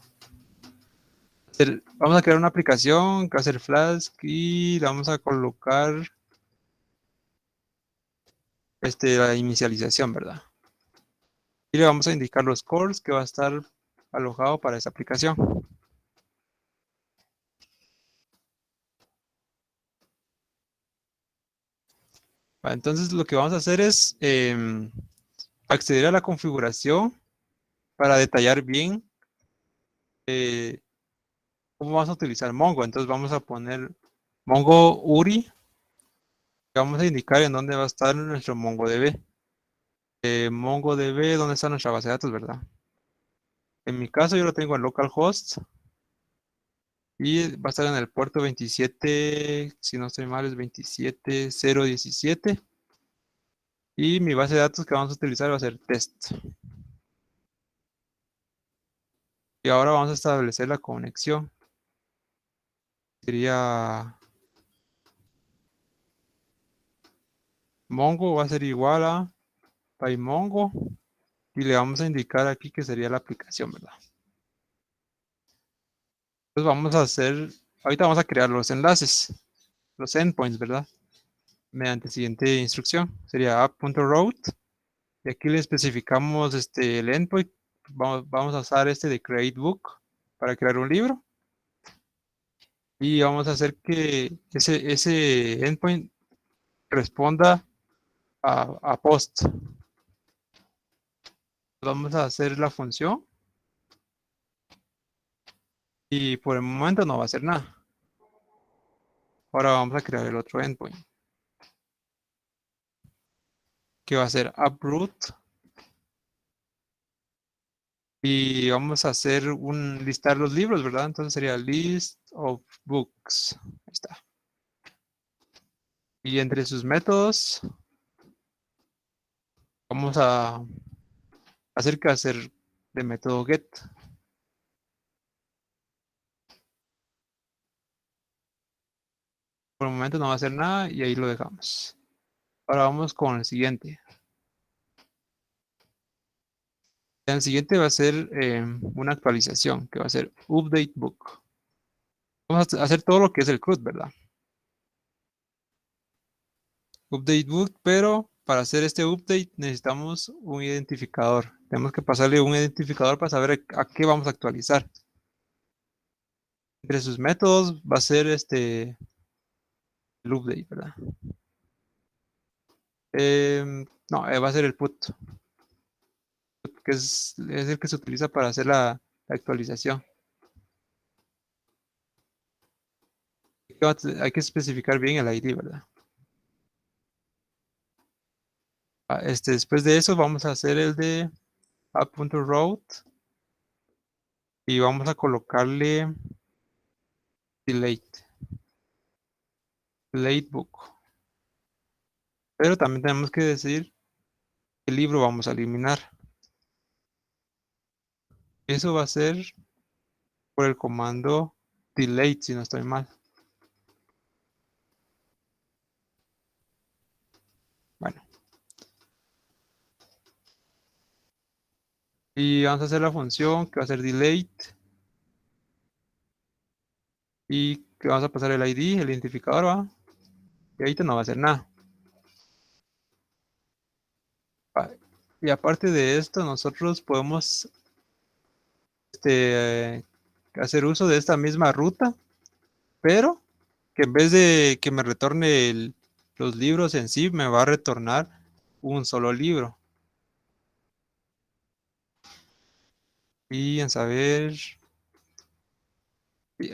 Vamos a crear una aplicación que va a ser Flask y la vamos a colocar la inicialización, ¿verdad? Y le vamos a indicar los cores que va a estar alojado para esa aplicación. Entonces lo que vamos a hacer es acceder a la configuración para detallar bien cómo vamos a utilizar Mongo. Entonces vamos a poner Mongo URI. Vamos a indicar en dónde va a estar nuestro MongoDB. MongoDB, ¿dónde está nuestra base de datos, verdad? En mi caso yo lo tengo en localhost. Y va a estar en el puerto 27, si no estoy mal, es 27017. Y mi base de datos que vamos a utilizar va a ser test. Y ahora vamos a establecer la conexión. Sería Mongo va a ser igual a PyMongo. Y le vamos a indicar aquí que sería la aplicación, ¿verdad? Entonces vamos a hacer, ahorita vamos a crear los enlaces, los endpoints, ¿verdad? Mediante siguiente instrucción. Sería app.route. Y aquí le especificamos el endpoint. Vamos a usar de create book para crear un libro. Y vamos a hacer que ese endpoint responda a post. Vamos a hacer la función. Y por el momento no va a hacer nada. Ahora vamos a crear el otro endpoint. Que va a ser uproot. Y vamos a hacer listar los libros, ¿verdad? Entonces sería list of books. Ahí está. Y entre sus métodos vamos a hacer de método get. Por el momento no va a hacer nada y ahí lo dejamos. Ahora vamos con el siguiente. El siguiente va a ser una actualización que va a ser update book. Vamos a hacer todo lo que es el CRUD, ¿verdad? Update book, pero para hacer este update necesitamos un identificador. Tenemos que pasarle un identificador para saber a qué vamos a actualizar. Entre sus métodos va a ser el update, ¿verdad? No, va a ser el put, que es el que se utiliza para hacer la actualización. Hay que especificar bien el ID, ¿verdad? Después de eso vamos a hacer el de app.route y vamos a colocarle delete book. Pero también tenemos que decir qué libro vamos a eliminar. Eso va a ser por el comando delete, si no estoy mal. Bueno. Y vamos a hacer la función que va a ser delete. Y que vamos a pasar el ID, el identificador, ¿va? Y ahorita no va a hacer nada. Y aparte de esto, nosotros podemos hacer uso de esta misma ruta, pero que en vez de que me retorne los libros en sí, me va a retornar un solo libro. Y en saber,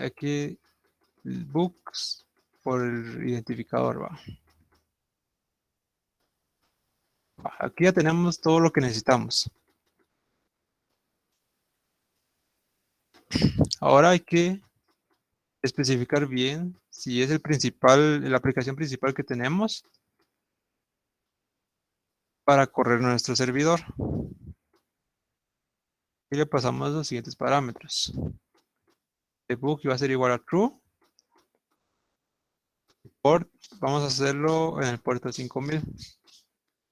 aquí books por el identificador, va. Aquí ya tenemos todo lo que necesitamos. Ahora hay que especificar bien si es la aplicación principal que tenemos para correr nuestro servidor. Y le pasamos los siguientes parámetros. Debug va a ser igual a true. Port, vamos a hacerlo en el puerto 5000. Es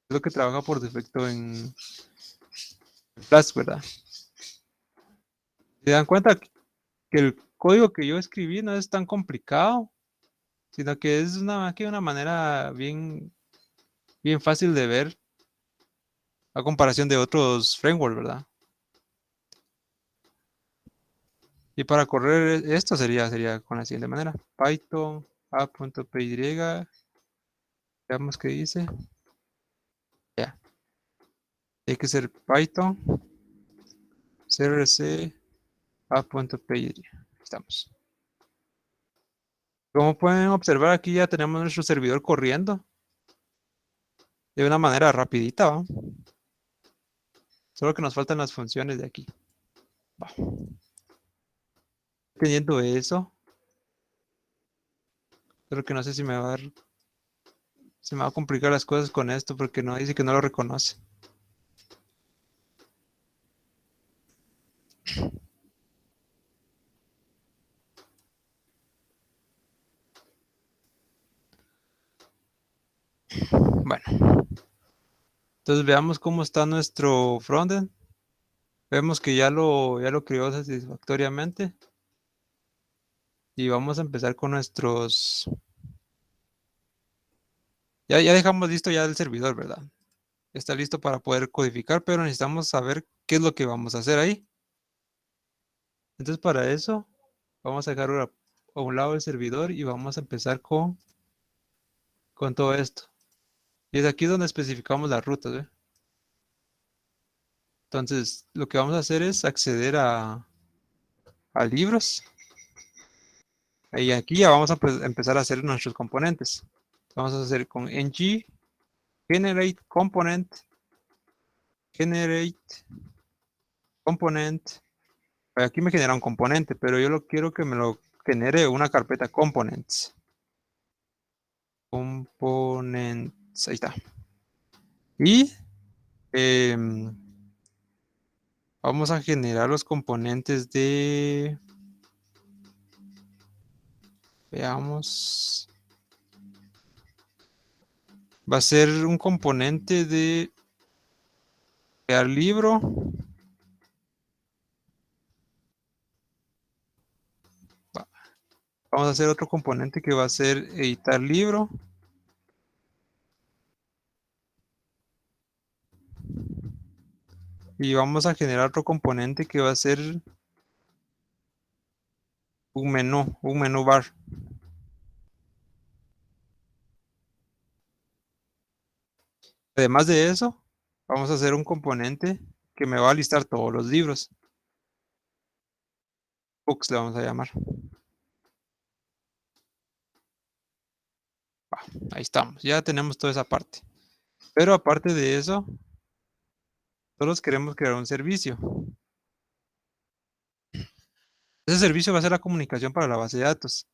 lo que trabaja por defecto en Flash, ¿verdad? Se dan cuenta que el código que yo escribí no es tan complicado, sino que es una manera bien fácil de ver a comparación de otros frameworks, ¿verdad? Y para correr esto sería con la siguiente manera. Python a.py, veamos qué dice. Ya. Hay que ser Python crc a.py. Estamos. Como pueden observar, aquí ya tenemos nuestro servidor corriendo de una manera rapidita, ¿va? Solo que nos faltan las funciones de aquí. Va. Teniendo eso, pero que no sé si se me va a complicar las cosas con esto porque no dice que no lo reconoce. Bueno, entonces veamos cómo está nuestro frontend. Vemos que ya lo creó satisfactoriamente. Y vamos a empezar con nuestros... Ya dejamos listo ya el servidor, ¿verdad? Está listo para poder codificar, pero necesitamos saber qué es lo que vamos a hacer ahí. Entonces para eso vamos a dejar a un lado el servidor y vamos a empezar con todo esto. Y es aquí donde especificamos las rutas, ¿ve? Entonces lo que vamos a hacer es acceder a libros. Y aquí ya vamos a empezar a hacer nuestros componentes. Vamos a hacer con ng generate component Aquí me genera un componente, pero yo quiero que me lo genere una carpeta components. Components, ahí está. Y vamos a generar los componentes de... Veamos. Va a ser un componente de crear libro. Vamos a hacer otro componente que va a ser editar libro. Y vamos a generar otro componente que va a ser un menú bar. Además de eso, vamos a hacer un componente que me va a listar todos los libros. Books le vamos a llamar. Ahí estamos, ya tenemos toda esa parte. Pero aparte de eso, nosotros queremos crear un servicio. Ese servicio va a ser la comunicación para la base de datos.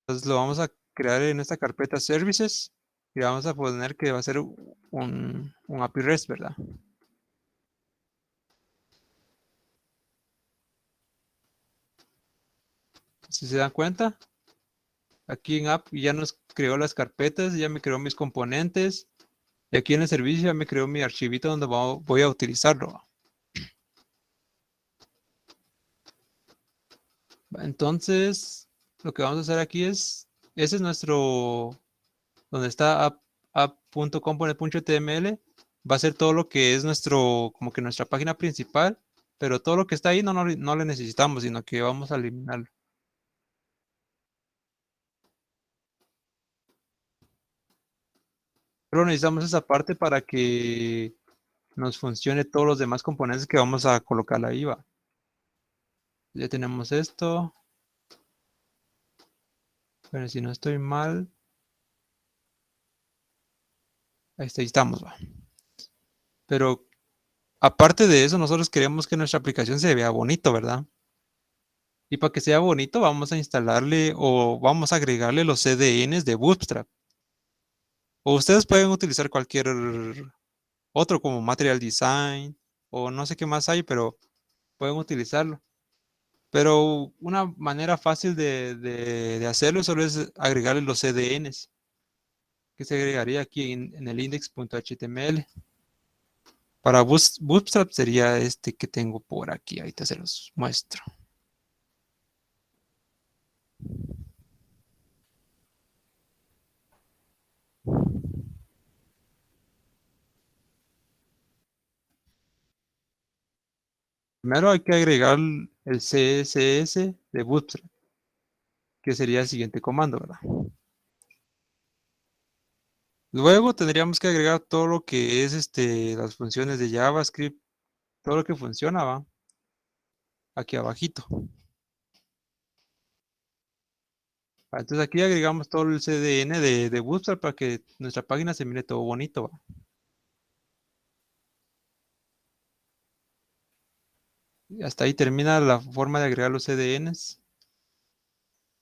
Entonces lo vamos a crear en esta carpeta services y vamos a poner que va a ser un API REST, ¿verdad? Si se dan cuenta, aquí en app ya nos creó las carpetas, ya me creó mis componentes y aquí en el servicio ya me creó mi archivito donde voy a utilizarlo. Entonces, lo que vamos a hacer aquí ese es nuestro, donde está app.component.html, va a ser todo lo que es como que nuestra página principal, pero todo lo que está ahí no le necesitamos, sino que vamos a eliminarlo. Pero necesitamos esa parte para que nos funcione todos los demás componentes que vamos a colocar ahí, va. Ya tenemos esto. Pero si no estoy mal, Ahí estamos, va. Pero aparte de eso, nosotros queremos que nuestra aplicación se vea bonito, ¿verdad? Y para que sea bonito, vamos a instalarle o vamos a agregarle los CDNs de Bootstrap. O ustedes pueden utilizar cualquier otro como Material Design o no sé qué más hay, pero pueden utilizarlo. Pero una manera fácil de hacerlo solo es agregarle los CDNs, que se agregaría aquí en el index.html. Para Bootstrap sería este que tengo por aquí. Ahorita se los muestro. Primero hay que agregar el CSS de Bootstrap, que sería el siguiente comando, ¿verdad? Luego tendríamos que agregar todo lo que es las funciones de JavaScript, todo lo que funciona, ¿va? Aquí abajito. Entonces aquí agregamos todo el CDN de Bootstrap para que nuestra página se mire todo bonito, ¿va? Y hasta ahí termina la forma de agregar los CDNs.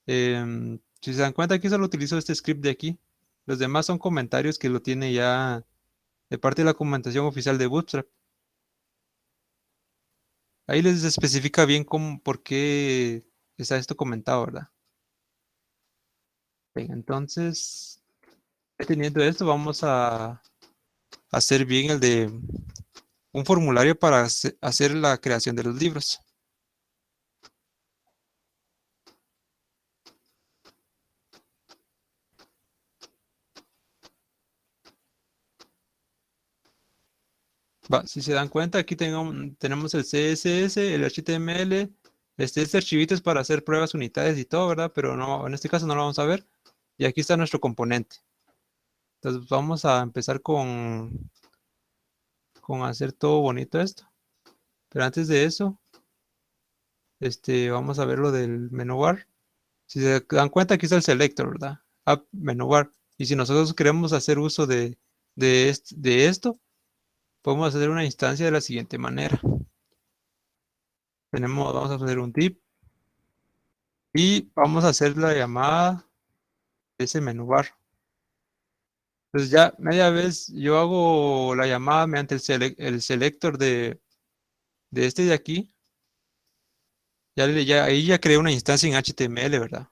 Si se dan cuenta, aquí solo utilizo este script de aquí. Los demás son comentarios que lo tiene ya de parte de la documentación oficial de Bootstrap. Ahí les especifica bien por qué está esto comentado, ¿verdad? Bien, entonces, teniendo esto, vamos a hacer bien el de un formulario para hacer la creación de los libros. Si se dan cuenta, aquí tenemos el CSS, el HTML, este archivito es para hacer pruebas unitarias y todo, ¿verdad? Pero no, en este caso no lo vamos a ver. Y aquí está nuestro componente. Entonces vamos a empezar con hacer todo bonito esto. Pero antes de eso, vamos a ver lo del menú bar. Si se dan cuenta, aquí está el selector, ¿verdad? App menú bar. Y si nosotros queremos hacer uso de esto, podemos hacer una instancia de la siguiente manera. Vamos a hacer un div y vamos a hacer la llamada de ese menú bar. Entonces ya media vez yo hago la llamada mediante el selector de este de aquí. Ahí ya creé una instancia en HTML, ¿verdad?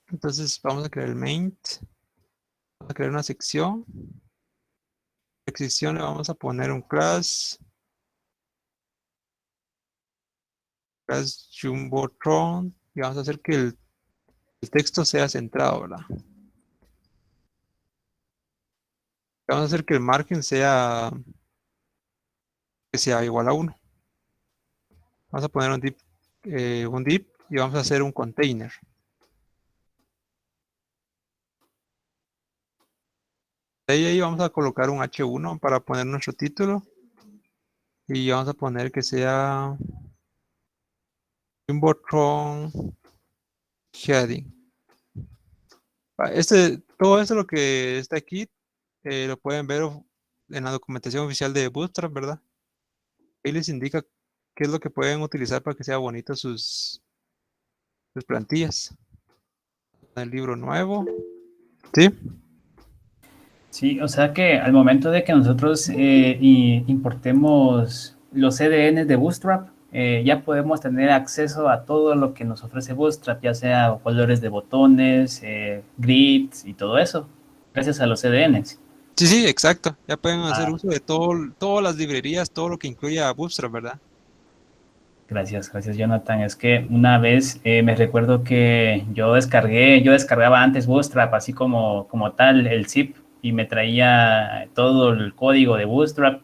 Entonces vamos a crear el main. Vamos a crear una sección. En la sección le vamos a poner un class Jumbotron. Y vamos a hacer que el texto sea centrado, ¿verdad? Vamos a hacer que el margen sea igual a 1. Vamos a poner un div y vamos a hacer un container. De ahí vamos a colocar un H1 para poner nuestro título. Y vamos a poner que sea Jumbotron heading. Todo esto lo que está aquí lo pueden ver en la documentación oficial de Bootstrap, ¿verdad? Ahí les indica qué es lo que pueden utilizar para que sea bonito sus plantillas. El libro nuevo. ¿Sí? Sí, o sea que al momento de que nosotros importemos los CDNs de Bootstrap, ya podemos tener acceso a todo lo que nos ofrece Bootstrap, ya sea colores de botones, grids y todo eso, gracias a los CDNs. Sí, sí, exacto. Ya pueden hacer Ah, uso de todas las librerías, todo lo que incluye a Bootstrap, ¿verdad? gracias Jonathan. Es que una vez me recuerdo que yo descargaba antes Bootstrap, así como tal el zip, y me traía todo el código de Bootstrap,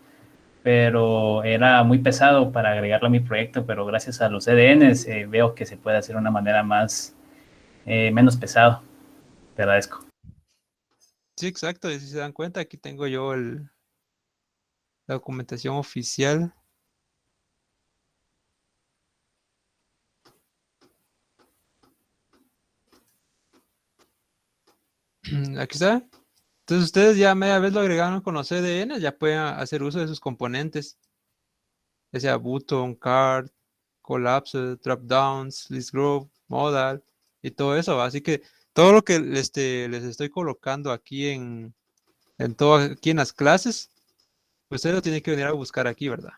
pero era muy pesado para agregarlo a mi proyecto, pero gracias a los CDNs veo que se puede hacer de una manera menos pesado. Te agradezco. Sí, exacto. Y si se dan cuenta, aquí tengo yo la documentación oficial. Aquí está. Entonces ustedes ya media vez lo agregaron con los CDN, ya pueden hacer uso de sus componentes. Ya sea button, card, collapse, dropdowns, list group, modal y todo eso, ¿va? Así que todo lo que les estoy colocando aquí en todo aquí en las clases, ustedes lo tienen que venir a buscar aquí, ¿verdad?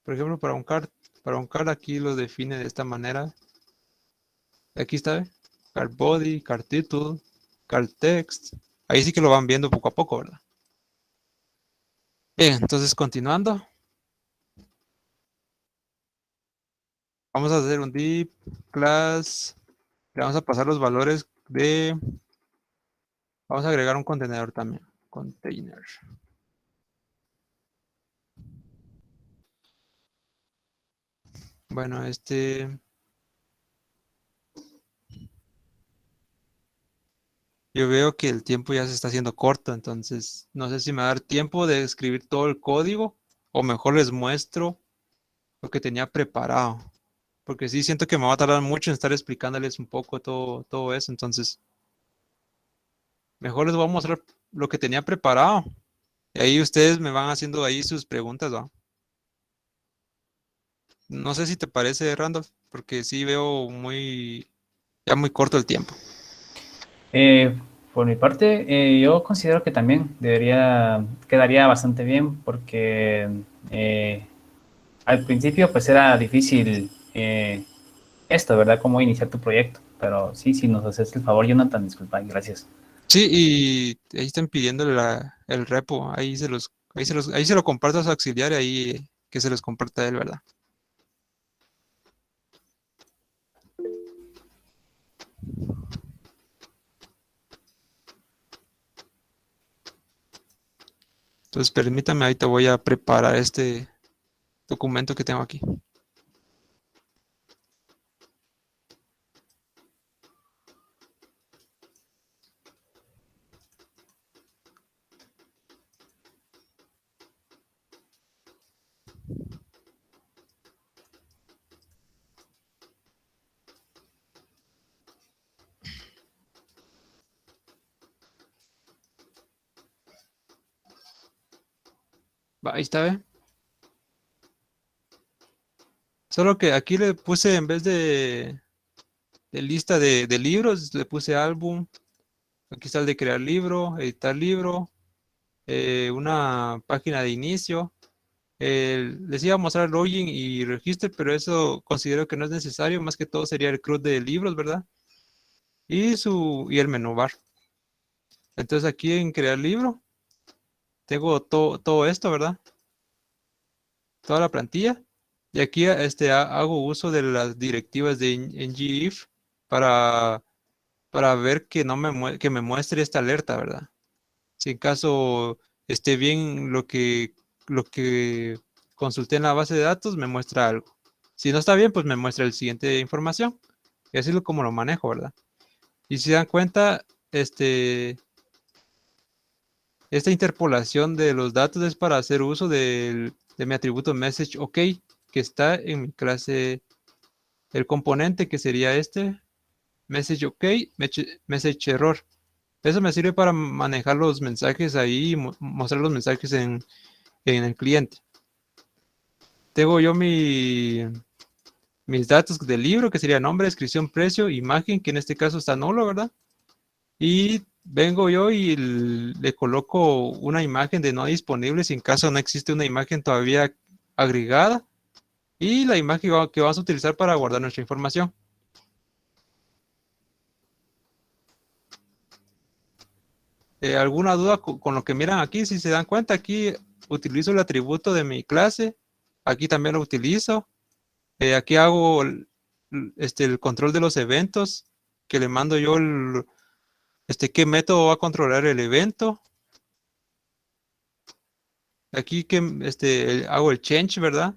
Por ejemplo, para un card aquí lo define de esta manera. Aquí está, ¿ve? Card body, card title, card text. Ahí sí que lo van viendo poco a poco, ¿verdad? Bien, entonces continuando, vamos a hacer un div class. Le vamos a pasar los valores de. Vamos a agregar un contenedor también. Container. Bueno, yo veo que el tiempo ya se está haciendo corto, entonces no sé si me va a dar tiempo de escribir todo el código o mejor les muestro lo que tenía preparado. Porque sí siento que me va a tardar mucho en estar explicándoles un poco todo eso, entonces mejor les voy a mostrar lo que tenía preparado. Y ahí ustedes me van haciendo ahí sus preguntas, ¿va? No sé si te parece, Randolph, porque sí veo ya muy corto el tiempo. Eh, por mi parte, yo considero que también quedaría bastante bien porque al principio pues era difícil esto, ¿verdad? Cómo iniciar tu proyecto. Pero sí, si nos haces el favor, Jonathan, disculpa, y gracias. Sí, y ahí están pidiéndole el repo, ahí se lo comparto a su auxiliar y ahí que se los comparta a él, ¿verdad? Entonces permítame, ahí te voy a preparar este documento que tengo aquí. Va, ahí está, ¿ve? Solo que aquí le puse en vez de lista de libros, le puse álbum. Aquí está el de crear libro, editar libro, una página de inicio. Les iba a mostrar login y registro, pero eso considero que no es necesario. Más que todo sería el CRUD de libros, ¿verdad? Y el menú bar. Entonces aquí en crear libro tengo todo esto, ¿verdad? Toda la plantilla. Y aquí hago uso de las directivas de ngIf para, para ver que que me muestre esta alerta, ¿verdad? Si en caso esté bien lo que consulté en la base de datos, me muestra algo. Si no está bien, pues me muestra el siguiente información. Y así es como lo manejo, ¿verdad? Y si se dan cuenta, esta interpolación de los datos es para hacer uso de mi atributo message OK, que está en mi clase, el componente que sería message OK, message error. Eso me sirve para manejar los mensajes ahí y mostrar los mensajes en el cliente. Tengo yo mis datos del libro, que sería nombre, descripción, precio, imagen, que en este caso está nulo, ¿verdad? Y vengo yo y le coloco una imagen de no disponible si en caso no existe una imagen todavía agregada y la imagen que vamos a utilizar para guardar nuestra información. ¿Alguna duda con lo que miran aquí? Si se dan cuenta, aquí utilizo el atributo de mi clase, aquí también lo utilizo. Aquí hago el control de los eventos, que le mando yo qué método va a controlar el evento. Aquí que hago el change, ¿verdad?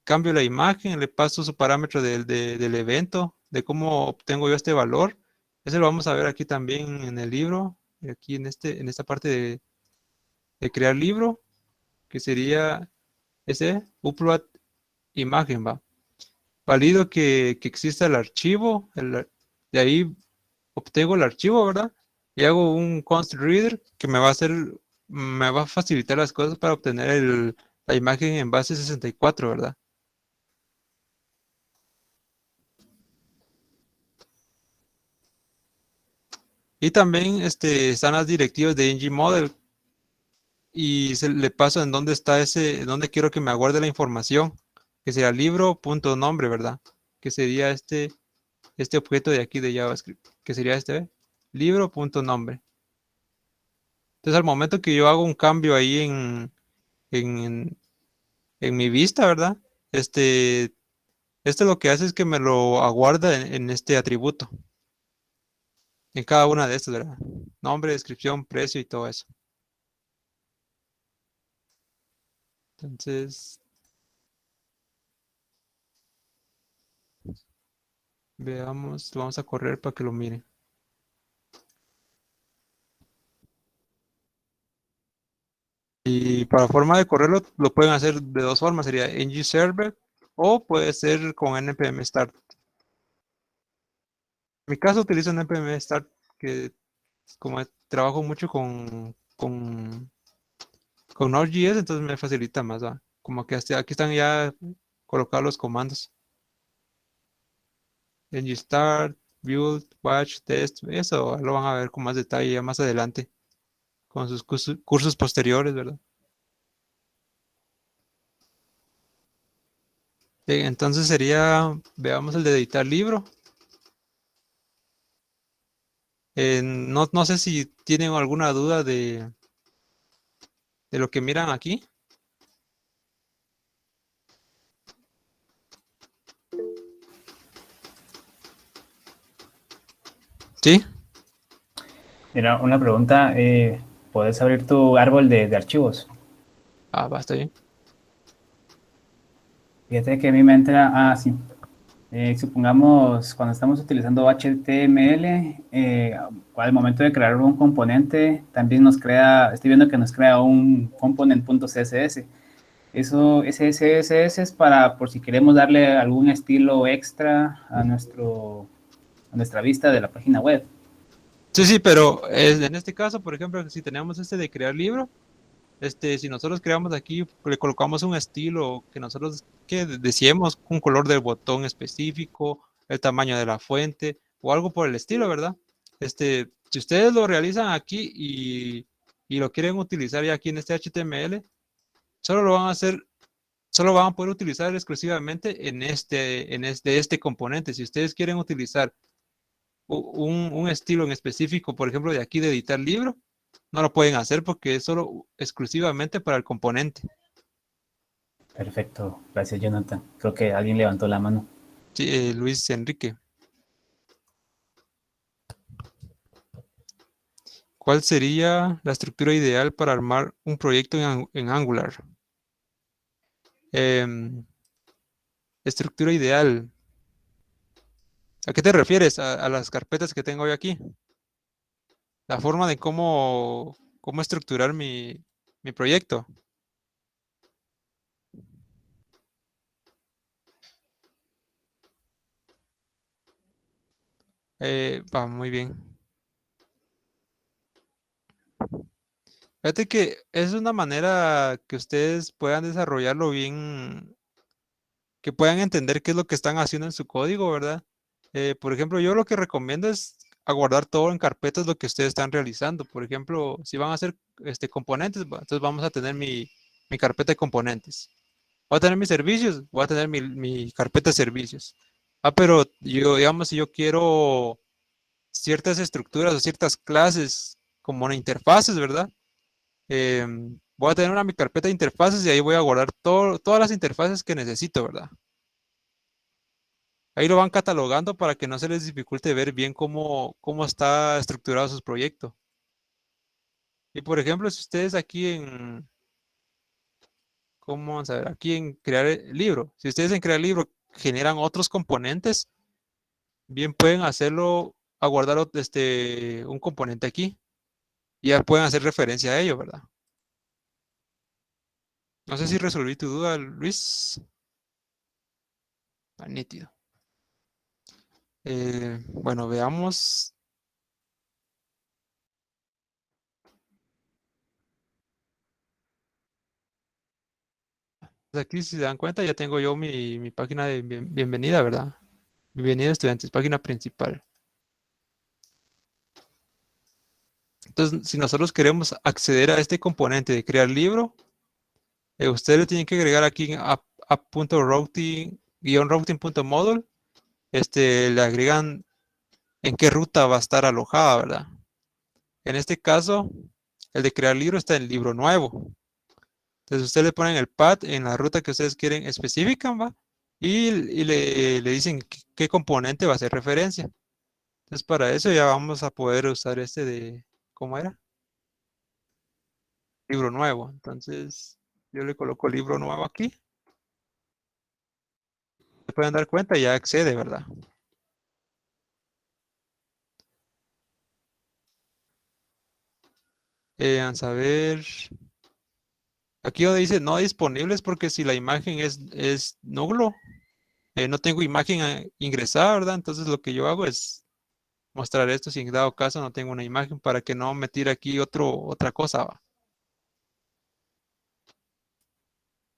Cambio la imagen, le paso su parámetro del evento, de cómo obtengo yo este valor. Eso lo vamos a ver aquí también en el libro, aquí en esta parte de crear libro, que sería upload imagen, va. Valido que exista el archivo, de ahí obtengo el archivo, ¿verdad? Y hago un const reader que me va a facilitar las cosas para obtener la imagen en base 64, ¿verdad? Y también están las directivas de ng-model y le paso en dónde está en dónde quiero que me aguarde la información, que sería libro.nombre, ¿verdad? Que sería este objeto de aquí de JavaScript, que sería libro.nombre. Entonces, al momento que yo hago un cambio ahí en, en mi vista, ¿verdad? Este lo que hace es que me lo aguarda en este atributo, en cada una de estas, ¿verdad? Nombre, descripción, precio y todo eso. Entonces, veamos, lo vamos a correr para que lo miren. Y para forma de correrlo, lo pueden hacer de dos formas, sería ng-server o puede ser con npm start. En mi caso utilizo npm start, que como trabajo mucho con Node.js, entonces me facilita más, ¿va? Como que hasta aquí están ya colocados los comandos. ng-start, build, watch, test, eso lo van a ver con más detalle ya más adelante, con sus cursos posteriores, ¿verdad? Bien, entonces sería, veamos el de editar libro. No sé si tienen alguna duda de lo que miran aquí. ¿Sí? Mira, una pregunta. ¿Puedes abrir tu árbol de archivos? Ah, va, está bien. Fíjate que a mí me entra, sí. Supongamos cuando estamos utilizando HTML, al momento de crear un componente, también estoy viendo que nos crea un component.css. Ese CSS es para, por si queremos darle algún estilo extra a nuestra vista de la página web. Sí, pero en este caso, por ejemplo, si tenemos de crear libro, si nosotros creamos aquí, le colocamos un estilo que nosotros deseemos, un color del botón específico, el tamaño de la fuente o algo por el estilo, ¿verdad? Si ustedes lo realizan aquí y lo quieren utilizar ya aquí en este HTML, solo lo van a hacer, solo van a poder utilizar exclusivamente en este componente. Si ustedes quieren utilizar un estilo en específico, por ejemplo, de aquí de editar libro, no lo pueden hacer porque es solo exclusivamente para el componente. Perfecto, gracias Jonathan. Creo que alguien levantó la mano. Sí, Luis Enrique. ¿Cuál sería la estructura ideal para armar un proyecto en Angular? Estructura ideal. ¿A qué te refieres? ¿A las carpetas que tengo yo aquí? La forma de cómo estructurar mi proyecto. Va muy bien. Fíjate que es una manera que ustedes puedan desarrollarlo bien, que puedan entender qué es lo que están haciendo en su código, ¿verdad? Por ejemplo, yo lo que recomiendo es aguardar todo en carpetas lo que ustedes están realizando. Por ejemplo, si van a hacer componentes, entonces vamos a tener mi carpeta de componentes. Voy a tener mis servicios, voy a tener mi carpeta de servicios. Pero yo, digamos, si yo quiero ciertas estructuras o ciertas clases como interfaces, ¿verdad? Voy a tener mi carpeta de interfaces y ahí voy a guardar todas las interfaces que necesito, ¿verdad? Ahí lo van catalogando para que no se les dificulte ver bien cómo está estructurado su proyecto. Y por ejemplo, si ustedes ¿cómo vamos a ver? Aquí en crear el libro. Si ustedes en crear el libro generan otros componentes, bien pueden hacerlo, a guardar un componente aquí. Y ya pueden hacer referencia a ello, ¿verdad? No sé si resolví tu duda, Luis. Nítido. Bueno, veamos. Aquí, si se dan cuenta, ya tengo yo mi página de bienvenida, ¿verdad? Bienvenida estudiantes, página principal. Entonces, si nosotros queremos acceder a este componente de crear libro, ustedes le tienen que agregar aquí en app.routing-routing.module, le agregan en qué ruta va a estar alojada, ¿verdad? En este caso, el de crear libro está en libro nuevo. Entonces, ustedes le ponen el path en la ruta que ustedes quieren específica, ¿va? Y le dicen qué componente va a hacer referencia. Entonces, para eso ya vamos a poder usar ¿cómo era? Libro nuevo. Entonces, yo le coloco libro nuevo aquí. Se pueden dar cuenta, ya accede, ¿verdad? Vamos a ver. Aquí donde dice no disponibles, porque si la imagen es nulo, no tengo imagen ingresada, ¿verdad? Entonces lo que yo hago es mostrar esto si en dado caso no tengo una imagen para que no me tire aquí otra cosa, ¿va?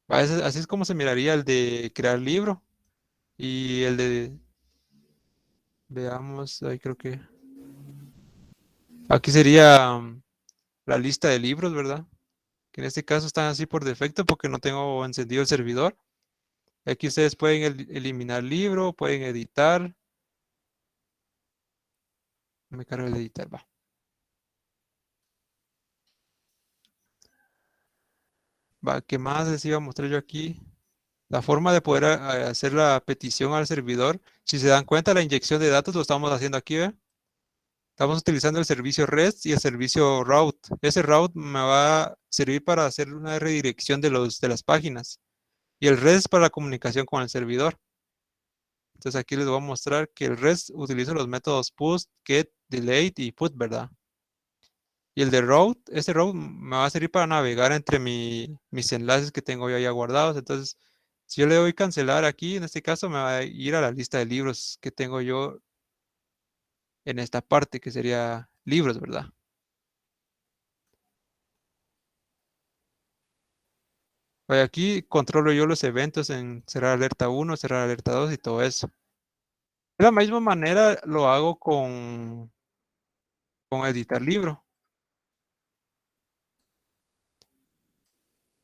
Así es como se miraría el de crear libro y el de, veamos, ahí creo que aquí sería la lista de libros, ¿verdad? Que en este caso están así por defecto porque no tengo encendido el servidor. Aquí ustedes pueden eliminar libro, pueden editar. Me cargo el de editar, va. Va, ¿qué más les iba a mostrar yo aquí? La forma de poder hacer la petición al servidor. Si se dan cuenta, la inyección de datos lo estamos haciendo aquí, ¿ve? Estamos utilizando el servicio REST y el servicio route. Ese route me va a servir para hacer una redirección de las páginas. Y el REST es para la comunicación con el servidor. Entonces aquí les voy a mostrar que el REST utiliza los métodos post, get, delete y put, ¿verdad? Y el de route, ese route me va a servir para navegar entre mis enlaces que tengo yo ya guardados. Entonces, si yo le doy cancelar aquí, en este caso me va a ir a la lista de libros que tengo yo en esta parte, que sería libros, ¿verdad? Aquí controlo yo los eventos en cerrar alerta 1, cerrar alerta 2 y todo eso. De la misma manera lo hago con editar libro.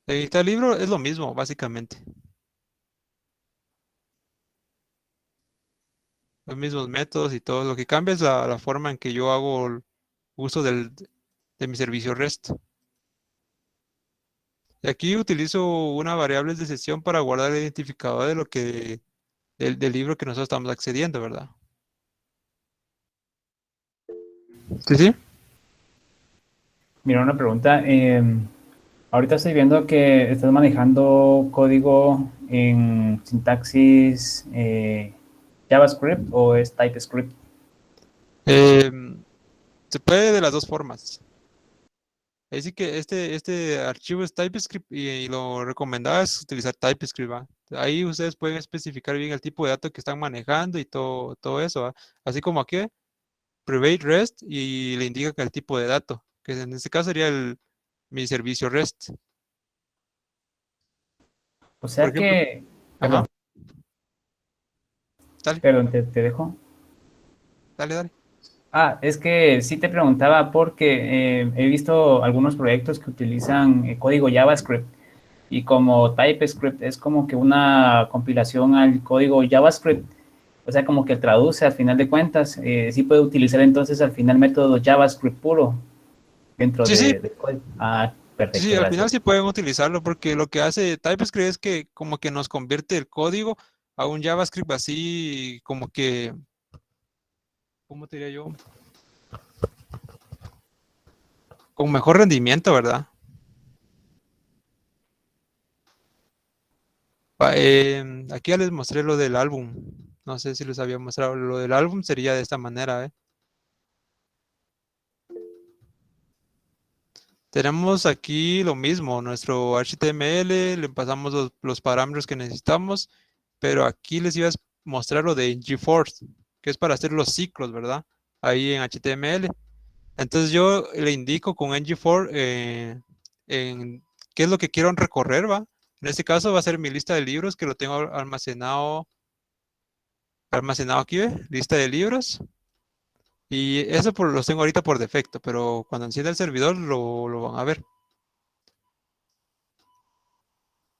Editar libro es lo mismo, básicamente. Los mismos métodos y todo. Lo que cambia es la forma en que yo hago uso de mi servicio REST. Y aquí utilizo una variable de sesión para guardar el identificador del libro que nosotros estamos accediendo, ¿verdad? Sí, sí. Mira, una pregunta. Ahorita estoy viendo que estás manejando código en sintaxis JavaScript o es TypeScript. Se puede de las dos formas. Así que este archivo es TypeScript y lo recomendado es utilizar TypeScript, ¿va? Ahí ustedes pueden especificar bien el tipo de datos que están manejando y todo eso, ¿va? Así como aquí, private REST y le indica que el tipo de dato, que en este caso sería mi servicio REST. O Por sea ejemplo, que, ajá, perdón, dale, perdón, te dejo. dale. Ah, es que sí te preguntaba porque he visto algunos proyectos que utilizan código JavaScript y como TypeScript es como que una compilación al código JavaScript, o sea, como que traduce al final de cuentas, sí puede utilizar entonces al final método JavaScript puro dentro Sí, sí, de código. Ah, sí, perfecto, sí, al final gracias. sí pueden utilizarlo porque lo que hace TypeScript es que como que nos convierte el código a un JavaScript así como que, ¿cómo te diría yo? Con mejor rendimiento, ¿verdad? Aquí ya les mostré lo del álbum. No sé si les había mostrado lo del álbum, sería de esta manera, ¿eh? Tenemos aquí lo mismo, nuestro HTML, le pasamos los parámetros que necesitamos, pero aquí les iba a mostrar lo de GeForce, que es para hacer los ciclos, ¿verdad? Ahí en HTML. Entonces yo le indico con ngFor en qué es lo que quiero recorrer, ¿va? En este caso va a ser mi lista de libros que lo tengo almacenado aquí, ¿ve? Lista de libros. Y eso los tengo ahorita por defecto, pero cuando encienda el servidor lo van a ver.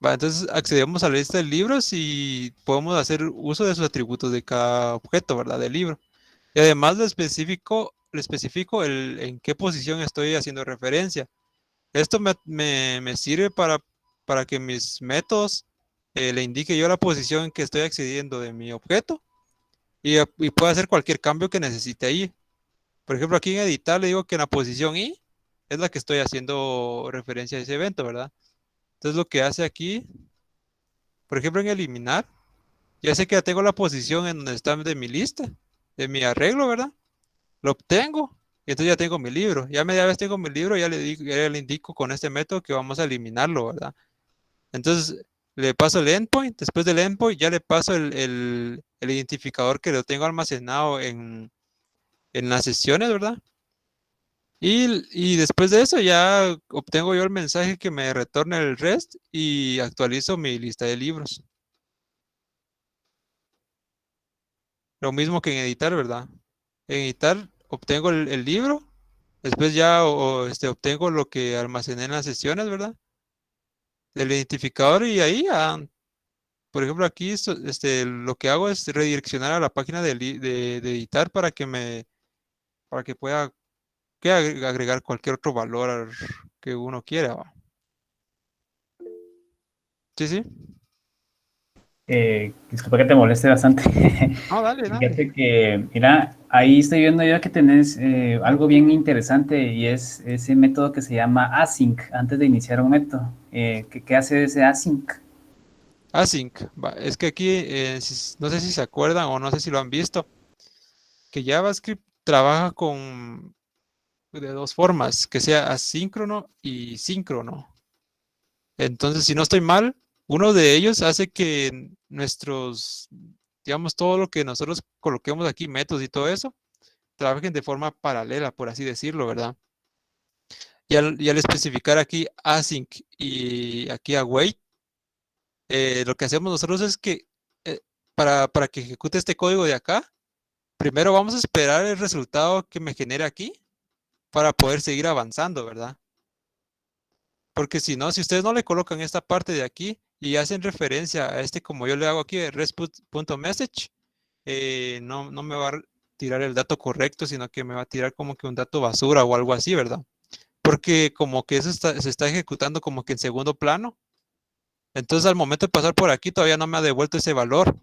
Va, entonces accedemos a la lista de libros y podemos hacer uso de sus atributos de cada objeto, ¿verdad? Del libro. Y además le especifico en qué posición estoy haciendo referencia. Esto me sirve para que mis métodos le indique yo la posición en que estoy accediendo de mi objeto y pueda hacer cualquier cambio que necesite ahí. Por ejemplo, aquí en editar le digo que en la posición I es la que estoy haciendo referencia a ese evento, ¿verdad? Entonces lo que hace aquí, por ejemplo, en eliminar, ya sé que ya tengo la posición en donde está de mi lista, de mi arreglo, ¿verdad? Lo obtengo y entonces ya tengo mi libro. Ya media vez tengo mi libro, ya le indico con este método que vamos a eliminarlo, ¿verdad? Entonces le paso el endpoint, después del endpoint ya le paso el identificador que lo tengo almacenado en las sesiones, ¿verdad? Y después de eso ya obtengo yo el mensaje que me retorne el REST y actualizo mi lista de libros. Lo mismo que en editar, ¿verdad? En editar obtengo el libro, después ya obtengo lo que almacené en las sesiones, ¿verdad? El identificador y ahí, por ejemplo, aquí lo que hago es redireccionar a la página de editar para que pueda agregar cualquier otro valor que uno quiera, ¿va? Sí, sí. Disculpa que te moleste bastante. No, dale, dale. Fíjate que, mira, ahí estoy viendo ya que tenés algo bien interesante y es ese método que se llama async antes de iniciar un método. ¿Qué hace ese async? Async, es que aquí, no sé si se acuerdan o no sé si lo han visto, que JavaScript trabaja de dos formas, que sea asíncrono y síncrono. Entonces, si no estoy mal, uno de ellos hace que digamos, todo lo que nosotros coloquemos aquí, métodos y todo eso, trabajen de forma paralela, por así decirlo, ¿verdad? Y al especificar aquí async y aquí await, lo que hacemos nosotros es que eh, para que ejecute este código de acá, primero vamos a esperar el resultado que me genere aquí para poder seguir avanzando, ¿verdad? Porque si no, si ustedes no le colocan esta parte de aquí y hacen referencia a como yo le hago aquí, rest.message, no me va a tirar el dato correcto, sino que me va a tirar como que un dato basura o algo así, ¿verdad? Porque como que eso se está ejecutando como que en segundo plano. Entonces al momento de pasar por aquí todavía no me ha devuelto ese valor.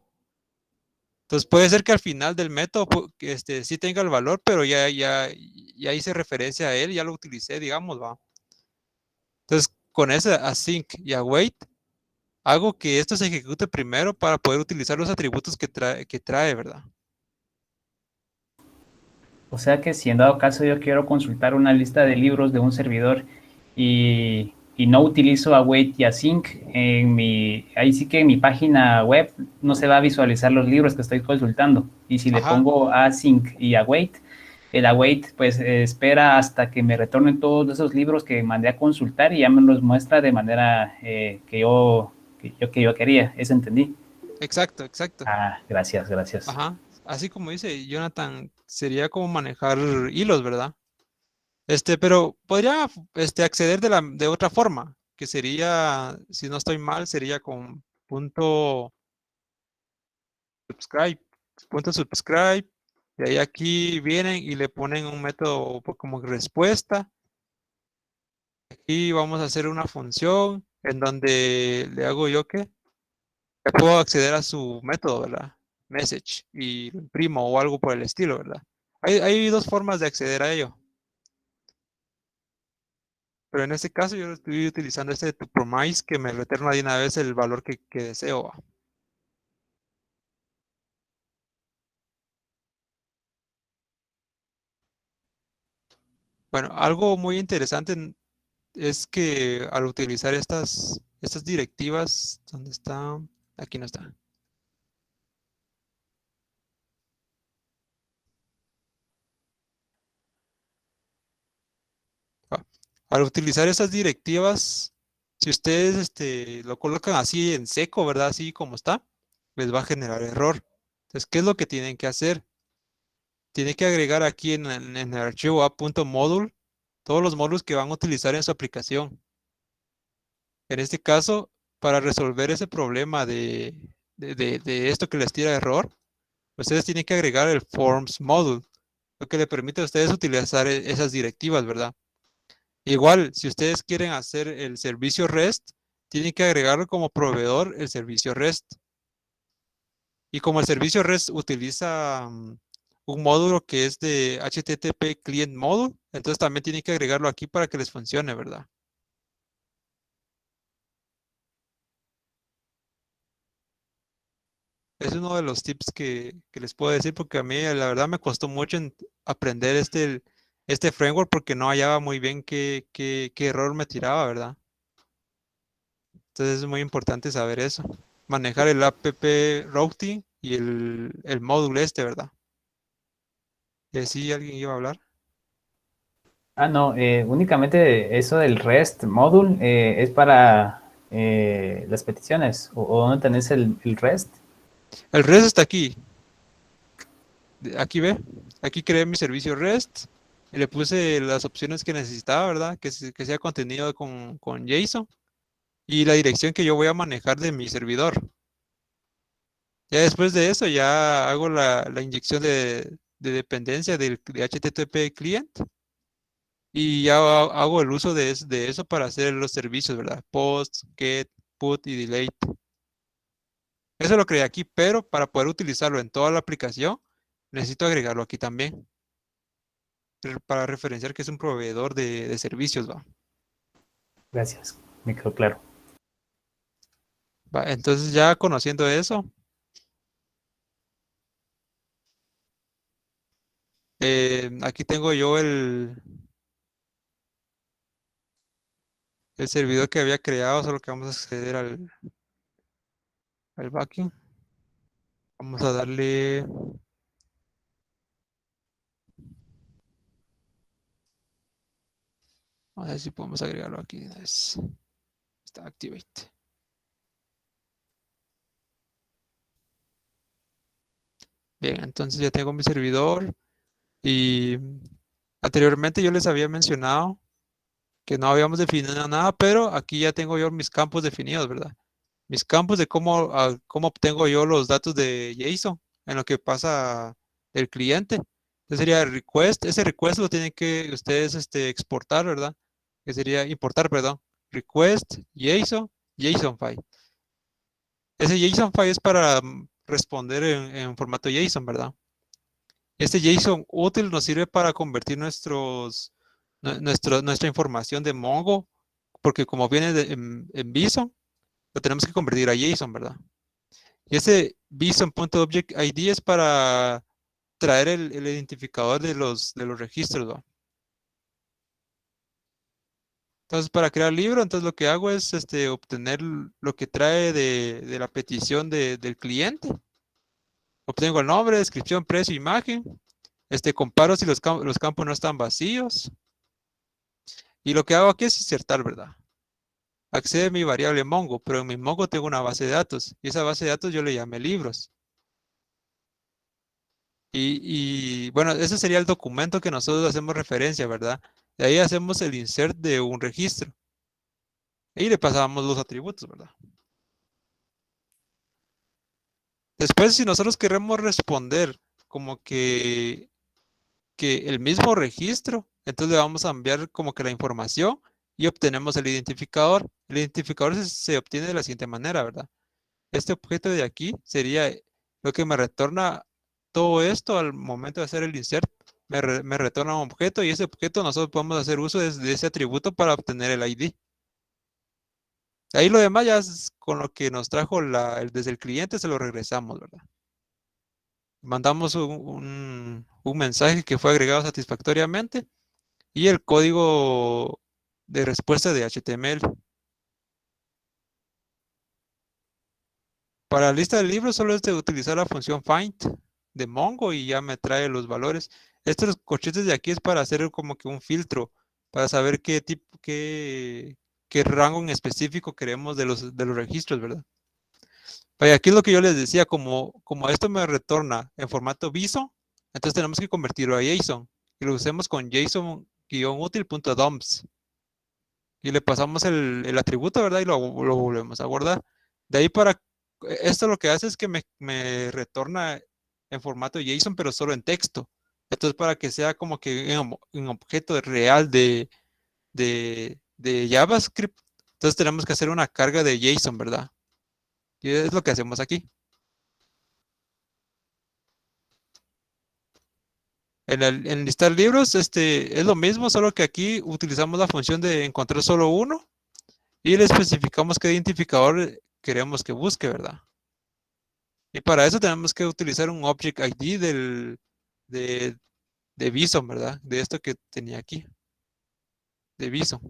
Entonces puede ser que al final del método sí tenga el valor, pero ya hice referencia a él, ya lo utilicé, digamos, va. Entonces con ese async y await, hago que esto se ejecute primero para poder utilizar los atributos que trae, ¿verdad? O sea que si en dado caso yo quiero consultar una lista de libros de un servidor y no utilizo await y async, ahí sí que en mi página web no se va a visualizar los libros que estoy consultando. Y si le Ajá, pongo async y await, el await pues espera hasta que me retornen todos esos libros que mandé a consultar y ya me los muestra de manera que yo quería. Eso entendí. exacto, exacto. Ah, gracias, gracias. Ajá. Así como dice Jonathan, sería como manejar hilos, ¿verdad? Pero podría acceder de otra forma, que sería, si no estoy mal, sería con punto subscribe, punto subscribe, y ahí aquí vienen y le ponen un método como respuesta. Aquí vamos a hacer una función en donde le hago yo que puedo acceder a su método, ¿verdad? Message, y lo imprimo o algo por el estilo, ¿verdad? Hay dos formas de acceder a ello. Pero en este caso yo estoy utilizando este to promise que me retorna de una vez el valor que deseo, ¿va? Bueno, algo muy interesante es que al utilizar estas directivas, ¿dónde está? Aquí no está. Ah, Al utilizar estas directivas, Si ustedes lo colocan así en seco, ¿verdad? Así como está, les va a generar error. Entonces, ¿qué es lo que tienen que hacer? Tienen que agregar aquí en el archivo app.module todos los módulos que van a utilizar en su aplicación. En este caso, para resolver ese problema de esto que les tira error, ustedes tienen que agregar el Forms Module, lo que le permite a ustedes utilizar esas directivas, ¿verdad? Igual, si ustedes quieren hacer el servicio REST, tienen que agregarlo como proveedor el servicio REST. Y como el servicio REST utiliza un módulo que es de HTTP Client Module, entonces también tienen que agregarlo aquí para que les funcione, ¿verdad? Es uno de los tips que les puedo decir porque a mí la verdad me costó mucho aprender este framework porque no hallaba muy bien qué error me tiraba, ¿verdad? Entonces es muy importante saber eso. Manejar el app routing y el módulo ¿verdad? Y así alguien iba a hablar. No, únicamente eso del REST module es para las peticiones. ¿O dónde tenés el REST? El REST está aquí. Aquí ve. Aquí creé mi servicio REST y le puse las opciones que necesitaba, ¿verdad? Que sea contenido con JSON y la dirección que yo voy a manejar de mi servidor. Ya después de eso ya hago la inyección de dependencia de HTTP client y ya hago el uso de eso para hacer los servicios, ¿verdad? Post, get, put y delete. Eso lo creé aquí, pero para poder utilizarlo en toda la aplicación, necesito agregarlo aquí también, para referenciar que es un proveedor de servicios, ¿va? Gracias, me quedó claro. Va, entonces ya conociendo eso, aquí tengo yo el servidor que había creado, solo que vamos a acceder al backing. Vamos a darle, a ver si podemos agregarlo aquí. Está activate. Bien, entonces ya tengo mi servidor y anteriormente yo les había mencionado que no habíamos definido nada, pero aquí ya tengo yo mis campos definidos, ¿verdad? Mis campos de cómo obtengo yo los datos de JSON en lo que pasa el cliente. Entonces sería request, ese request lo tienen que ustedes exportar, ¿verdad? Que sería importar, perdón. Request, JSON file. Ese JSON file es para responder en formato JSON, ¿verdad? Este JSON útil nos sirve para convertir nuestra información de Mongo, porque como viene en BSON, lo tenemos que convertir a JSON, ¿verdad? Y ese BSON.object_id es para traer el identificador de los registros, ¿va? Entonces, para crear libro, entonces lo que hago es obtener lo que trae de la petición del cliente. Obtengo el nombre, descripción, precio, imagen. Comparo si los campos no están vacíos. Y lo que hago aquí es insertar, ¿verdad? Accede a mi variable Mongo, pero en mi Mongo tengo una base de datos. Y esa base de datos yo le llamé libros. Bueno, ese sería el documento que nosotros hacemos referencia, ¿verdad? De ahí hacemos el insert de un registro. Y le pasamos los atributos, ¿verdad? Después, si nosotros queremos responder como que el mismo registro, entonces le vamos a enviar como que la información y obtenemos el identificador. El identificador se obtiene de la siguiente manera, ¿verdad? Este objeto de aquí sería lo que me retorna todo esto al momento de hacer el insert. Me retorna un objeto y ese objeto nosotros podemos hacer uso de ese atributo para obtener el ID. Ahí lo demás ya es con lo que nos trajo desde el cliente se lo regresamos, ¿verdad? Mandamos un mensaje que fue agregado satisfactoriamente y el código de respuesta de HTML. Para la lista de libros solo es de utilizar la función find de Mongo y ya me trae los valores. Estos corchetes de aquí es para hacer como que un filtro, para saber qué tipo, qué qué rango en específico queremos de los registros, ¿verdad? Y aquí es lo que yo les decía, como esto me retorna en formato BISO, entonces tenemos que convertirlo a JSON y lo usemos con JSON-útil.dumps y le pasamos el atributo, ¿verdad? Y lo volvemos a guardar. De ahí esto lo que hace es que me retorna en formato JSON, pero solo en texto. Entonces, para que sea como que en objeto real de JavaScript, entonces tenemos que hacer una carga de JSON, ¿verdad? Y es lo que hacemos aquí. En listar libros, es lo mismo, solo que aquí utilizamos la función de encontrar solo uno y le especificamos qué identificador queremos que busque, ¿verdad? Y para eso tenemos que utilizar un Object ID de, de Bison, ¿verdad? De esto que tenía aquí, de Bison.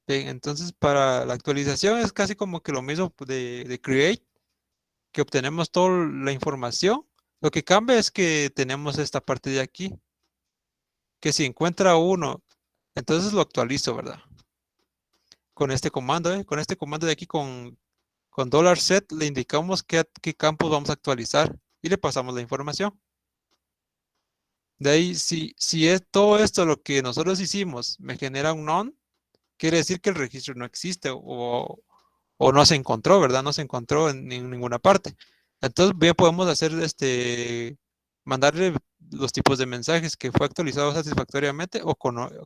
Bien, entonces para la actualización es casi como que lo mismo de create, que obtenemos toda la información. Lo que cambia es que tenemos esta parte de aquí, que si encuentra uno, entonces lo actualizo, ¿verdad? Con este comando, con este comando de aquí, con $set, le indicamos qué campos vamos a actualizar y le pasamos la información. De ahí, si es todo esto lo que nosotros hicimos me genera un none, quiere decir que el registro no existe o no se encontró, ¿verdad? No se encontró en ninguna parte. Entonces, bien podemos hacer mandarle los tipos de mensajes que fue actualizado satisfactoriamente o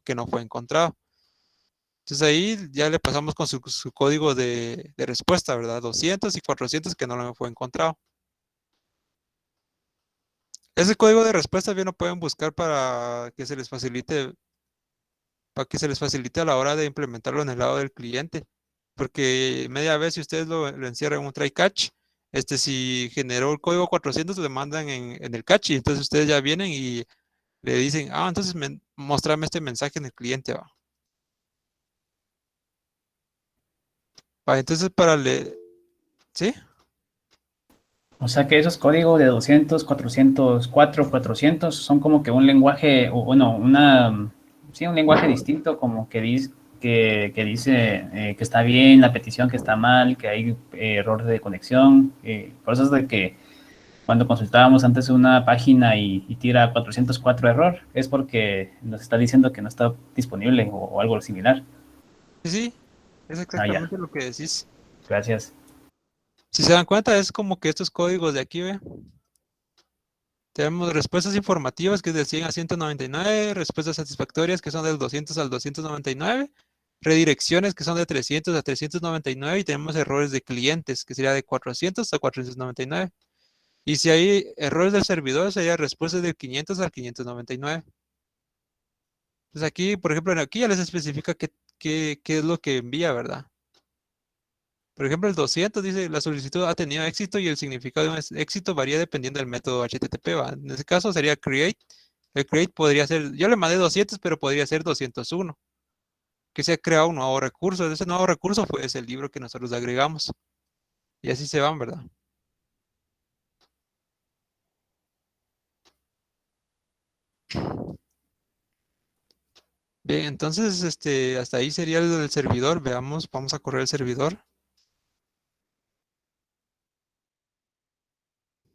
que no fue encontrado. Entonces ahí ya le pasamos con su código de respuesta, ¿verdad? 200 y 400 que no lo fue encontrado. Ese código de respuesta bien lo pueden buscar para que se les facilite a la hora de implementarlo en el lado del cliente. Porque media vez si ustedes lo encierran en un try catch, si generó el código 400, le mandan en el catch y entonces ustedes ya vienen y le dicen, entonces mostrame este mensaje en el cliente, va. Entonces para leer, ¿sí? O sea que esos códigos de 200, 404, 400 son como que un lenguaje, o bueno, sí, un lenguaje distinto, como que dice que está bien la petición, que está mal, que hay error de conexión. Por eso es de que cuando consultábamos antes una página y tira 404 error, es porque nos está diciendo que no está disponible o algo similar. Sí, sí, es Ya, exactamente lo que decís. gracias. Si se dan cuenta, es como que estos códigos de aquí, ¿ve? Tenemos respuestas informativas que es del 100 a 199, respuestas satisfactorias que son del 200 al 299, redirecciones que son de 300 a 399 y tenemos errores de clientes que sería de 400 a 499. Y si hay errores del servidor, sería respuestas del 500 al 599. Entonces aquí, por ejemplo, aquí ya les especifica qué es lo que envía, ¿verdad? Por ejemplo, el 200 dice, la solicitud ha tenido éxito y el significado de un éxito varía dependiendo del método HTTP, ¿va? En ese caso sería create. El create podría ser, yo le mandé 200, pero podría ser 201, que se ha creado un nuevo recurso. Ese nuevo recurso fue ese libro que nosotros le agregamos. Y así se van, ¿verdad? Bien, entonces, hasta ahí sería el del servidor. Veamos, vamos a correr el servidor.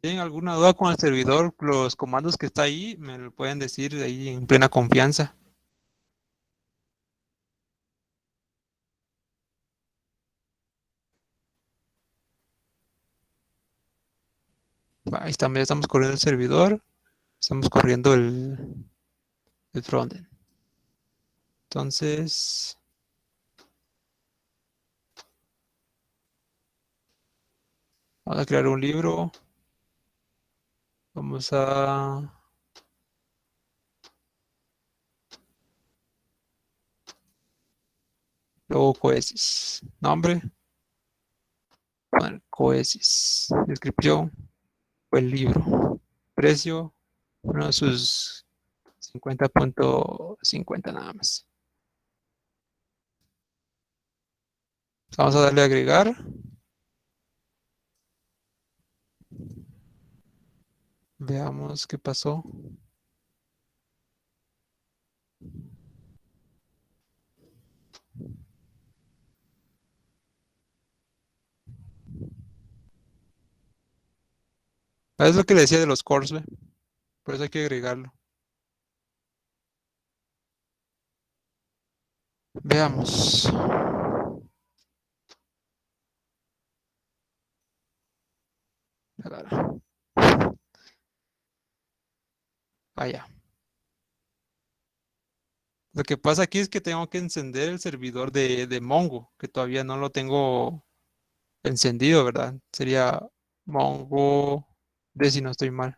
¿Tienen alguna duda con el servidor? Los comandos que está ahí, me lo pueden decir ahí en plena confianza. Ahí estamos, ya estamos corriendo el servidor. Estamos corriendo el frontend. Entonces, vamos a crear un libro. Vamos a... Luego Coesis. Nombre. Coesis. Descripción. El libro. Precio. Uno de sus 50.50 nada más. Vamos a darle a agregar. Veamos qué pasó. Es lo que le decía de los cores, ¿ve? Por eso hay que agregarlo. Veamos. Vaya. Lo que pasa aquí es que tengo que encender el servidor de Mongo, que todavía no lo tengo encendido, ¿verdad? Sería Mongo de si no estoy mal.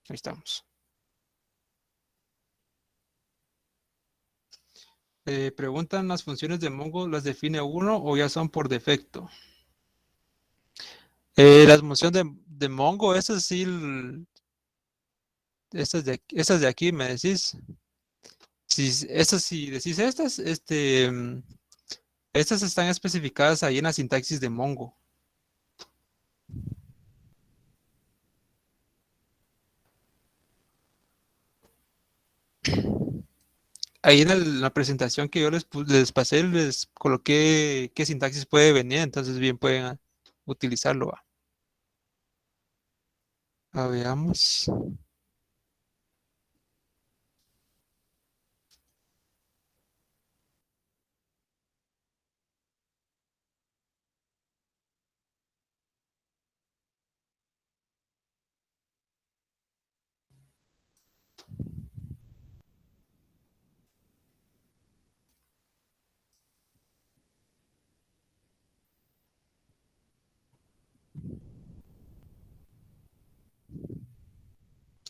Ahí estamos. Preguntan las funciones de Mongo, ¿las define uno o ya son por defecto? Las funciones de Mongo, esas sí, estas de aquí me decís. Si decís estas, estas están especificadas ahí en la sintaxis de Mongo. Ahí en la presentación que yo les pasé, les coloqué qué sintaxis puede venir, entonces bien pueden utilizarlo. Va. Veamos.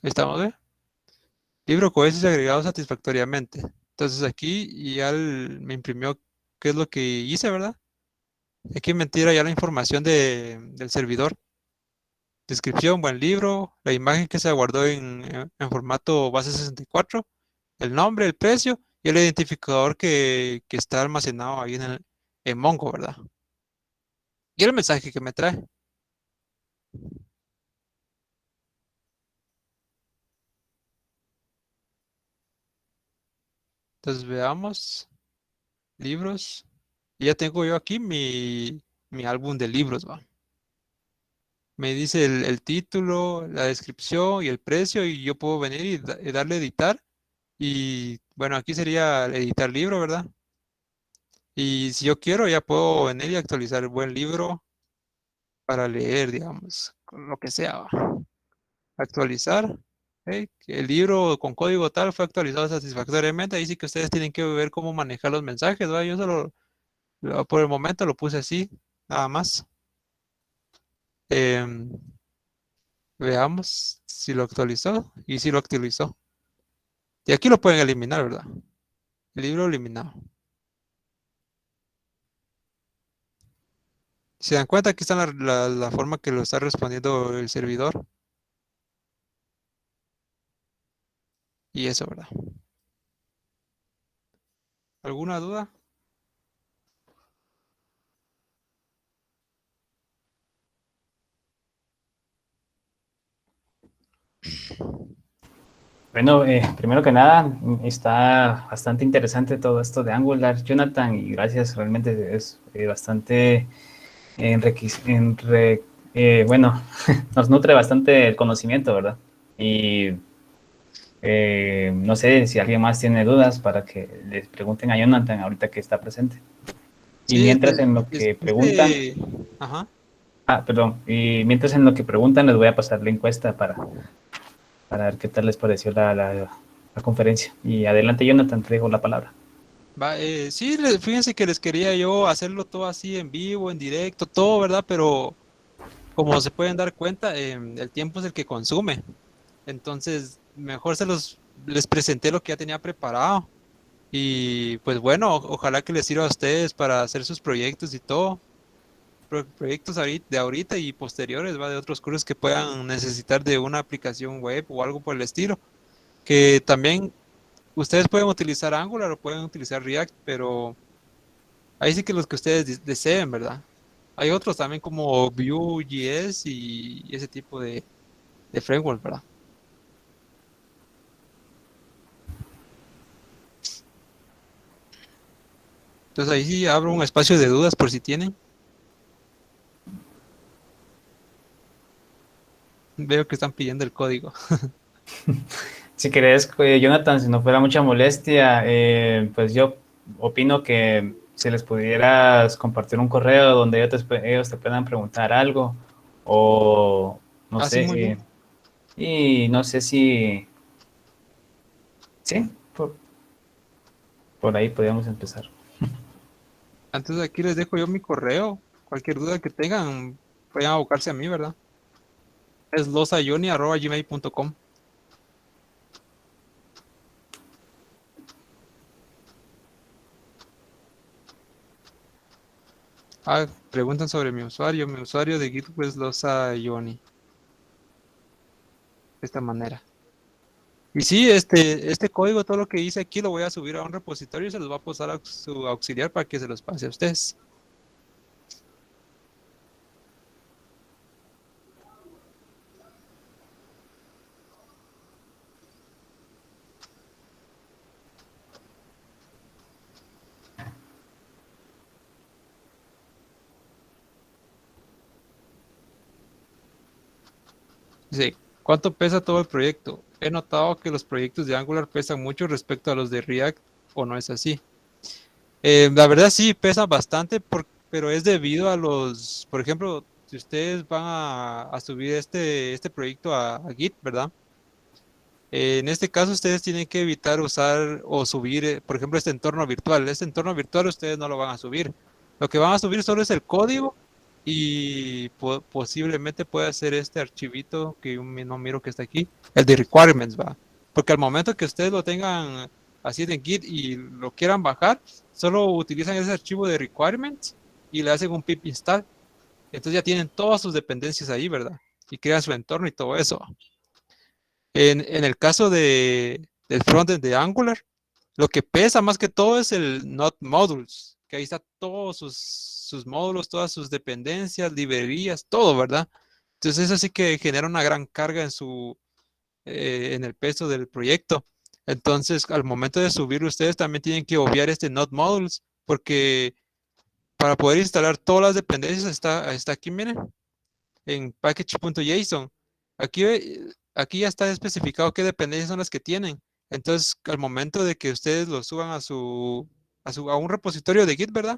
Ahí estamos, ¿ve? Libro cohetes agregado satisfactoriamente. Entonces aquí ya me imprimió qué es lo que hice, ¿verdad? Aquí me tira ya la información del servidor. Descripción, buen libro, la imagen que se guardó en formato base 64, el nombre, el precio y el identificador que está almacenado ahí en Mongo, ¿verdad? Y el mensaje que me trae. Entonces veamos, libros. Y ya tengo yo aquí mi álbum de libros, ¿va? Me dice el título, la descripción y el precio y yo puedo venir y darle a editar. Y bueno, aquí sería editar libro, ¿verdad? Y si yo quiero, ya puedo venir y actualizar el buen libro para leer, digamos, con lo que sea. ¿Va? Actualizar. ¿Ok? Que el libro con código tal fue actualizado satisfactoriamente. Ahí sí que ustedes tienen que ver cómo manejar los mensajes, ¿va? Yo solo, por el momento lo puse así, nada más. Em, Veamos si lo actualizó y si lo actualizó. Y aquí lo pueden eliminar, ¿verdad? El libro eliminado. Si se dan cuenta, aquí está la forma que lo está respondiendo el servidor. Y eso, ¿verdad? ¿Alguna duda? Bueno, primero que nada, está bastante interesante todo esto de Angular, Jonathan, y gracias, realmente es bastante bueno, nos nutre bastante el conocimiento, ¿verdad? Y no sé si alguien más tiene dudas para que les pregunten a Jonathan ahorita que está presente. Y Sí, mientras en lo que preguntan, Ajá. perdón, y mientras en lo que preguntan les voy a pasar la encuesta para ver qué tal les pareció la conferencia. Y adelante, Jonathan, te dejo la palabra. Va, sí, fíjense que les quería yo hacerlo todo así en vivo, en directo, todo, ¿verdad? Pero como se pueden dar cuenta, el tiempo es el que consume. Entonces, mejor les presenté lo que ya tenía preparado. Y pues bueno, ojalá que les sirva a ustedes para hacer sus proyectos y todo. Proyectos de ahorita y posteriores, ¿va? De otros cursos que puedan necesitar de una aplicación web o algo por el estilo. Que también ustedes pueden utilizar Angular o pueden utilizar React, pero ahí sí que los que ustedes deseen, ¿verdad? Hay otros también como Vue.js y ese tipo de framework, ¿verdad? Entonces ahí sí abro un espacio de dudas por si tienen. Veo que están pidiendo el código. Si querés, Jonathan, si no fuera mucha molestia, pues yo opino que si les pudieras compartir un correo donde ellos te puedan preguntar algo o no Así sé, muy bien. y no sé si, sí, por ahí podríamos empezar. Entonces aquí les dejo yo mi correo. Cualquier duda que tengan, pueden abocarse a mí, ¿verdad? Es losayoni@gmail.com. Ah, preguntan sobre mi usuario. Mi usuario de GitHub es losayoni. De esta manera. Y sí, este código, todo lo que hice aquí, lo voy a subir a un repositorio y se los va a pasar a su auxiliar para que se los pase a ustedes. Dice, ¿cuánto pesa todo el proyecto? He notado que los proyectos de Angular pesan mucho respecto a los de React, ¿o no es así? La verdad sí, pesa bastante, pero es debido a los, por ejemplo, si ustedes van a subir este proyecto a Git, ¿verdad? En este caso ustedes tienen que evitar usar o subir, por ejemplo, este entorno virtual. Este entorno virtual ustedes no lo van a subir. Lo que van a subir solo es el código y posiblemente pueda ser este archivito que yo no miro que está aquí, el de requirements, va. Porque al momento que ustedes lo tengan así en Git y lo quieran bajar, solo utilizan ese archivo de requirements y le hacen un pip install. Entonces ya tienen todas sus dependencias ahí, ¿verdad? Y crean su entorno y todo eso. En el caso del frontend de Angular, lo que pesa más que todo es el Node Modules, que ahí está todos sus módulos, todas sus dependencias, librerías, todo, ¿verdad? Entonces eso sí que genera una gran carga en el peso del proyecto. Entonces, al momento de subir, ustedes también tienen que obviar este Node Modules, porque para poder instalar todas las dependencias está aquí, miren, en package.json. Aquí, aquí ya está especificado qué dependencias son las que tienen. Entonces, al momento de que ustedes lo suban a un repositorio de Git, ¿verdad?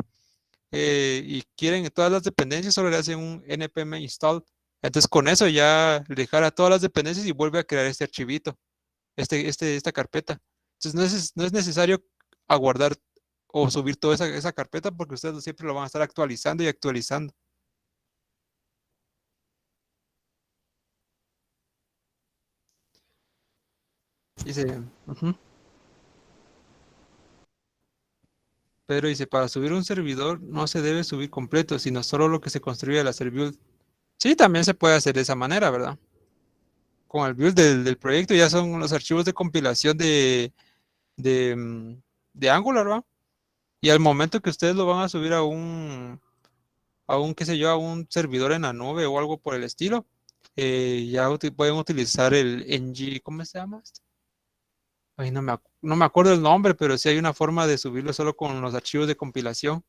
Y quieren todas las dependencias, solo le hacen un npm install. Entonces, con eso ya le jala todas las dependencias y vuelve a crear este archivito, esta carpeta. Entonces, no es necesario aguardar o subir toda esa carpeta porque ustedes siempre lo van a estar actualizando y actualizando. Dice, ujú. Pero dice, para subir un servidor no se debe subir completo, sino solo lo que se construye al hacer build. Sí, también se puede hacer de esa manera, ¿verdad? Con el build del proyecto ya son los archivos de compilación de, mm, de Angular, ¿va? Y al momento que ustedes lo van a subir qué sé yo, a un servidor en la nube o algo por el estilo, ya pueden utilizar el ng, ¿cómo se llama esto? Ay, no me acuerdo el nombre, pero sí hay una forma de subirlo solo con los archivos de compilación.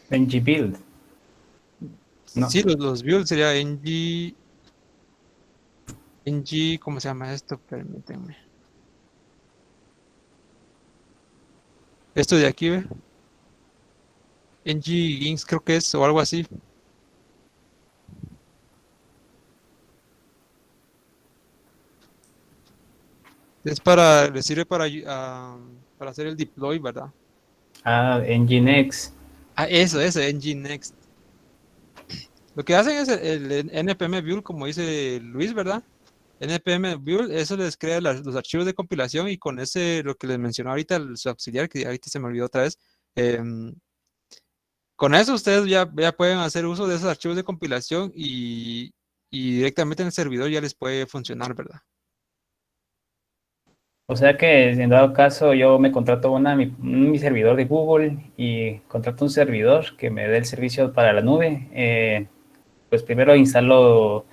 NG Build, ¿no? Sí, los builds sería ¿cómo se llama esto? Permítanme. Esto de aquí, ¿ve? ng Inks creo que es, o algo así. Le sirve para hacer el deploy, ¿verdad? Ah, Nginx. Ah, eso, Nginx. Lo que hacen es el npm build, como dice Luis, ¿verdad? npm build, eso les crea los archivos de compilación y con ese, lo que les mencionó ahorita, su auxiliar, que ahorita se me olvidó otra vez, em, con eso ustedes ya pueden hacer uso de esos archivos de compilación y directamente en el servidor ya les puede funcionar, ¿verdad? O sea que si en dado caso yo me contrato mi servidor de Google y contrato un servidor que me dé el servicio para la nube, pues primero instalo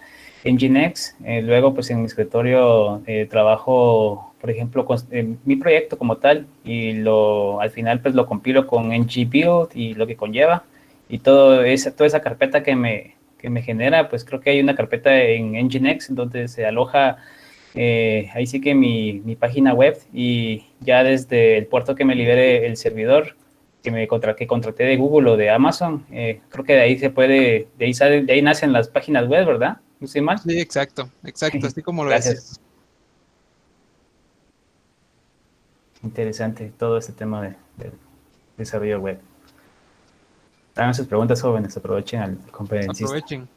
Nginx. Luego, pues en mi escritorio trabajo, por ejemplo, en mi proyecto como tal, y al final pues lo compilo con ngbuild y lo que conlleva, y toda esa carpeta que me genera, pues creo que hay una carpeta en Nginx donde se aloja ahí sí que mi página web, y ya desde el puerto que me libere el servidor que contraté de Google o de Amazon, creo que de ahí se puede, de ahí nacen las páginas web, ¿verdad? ¿No estoy mal? Sí, exacto, así como lo Gracias. decís. Interesante todo este tema de desarrollo web. Hagan sus preguntas, jóvenes, aprovechen al conferencista. Aprovechen.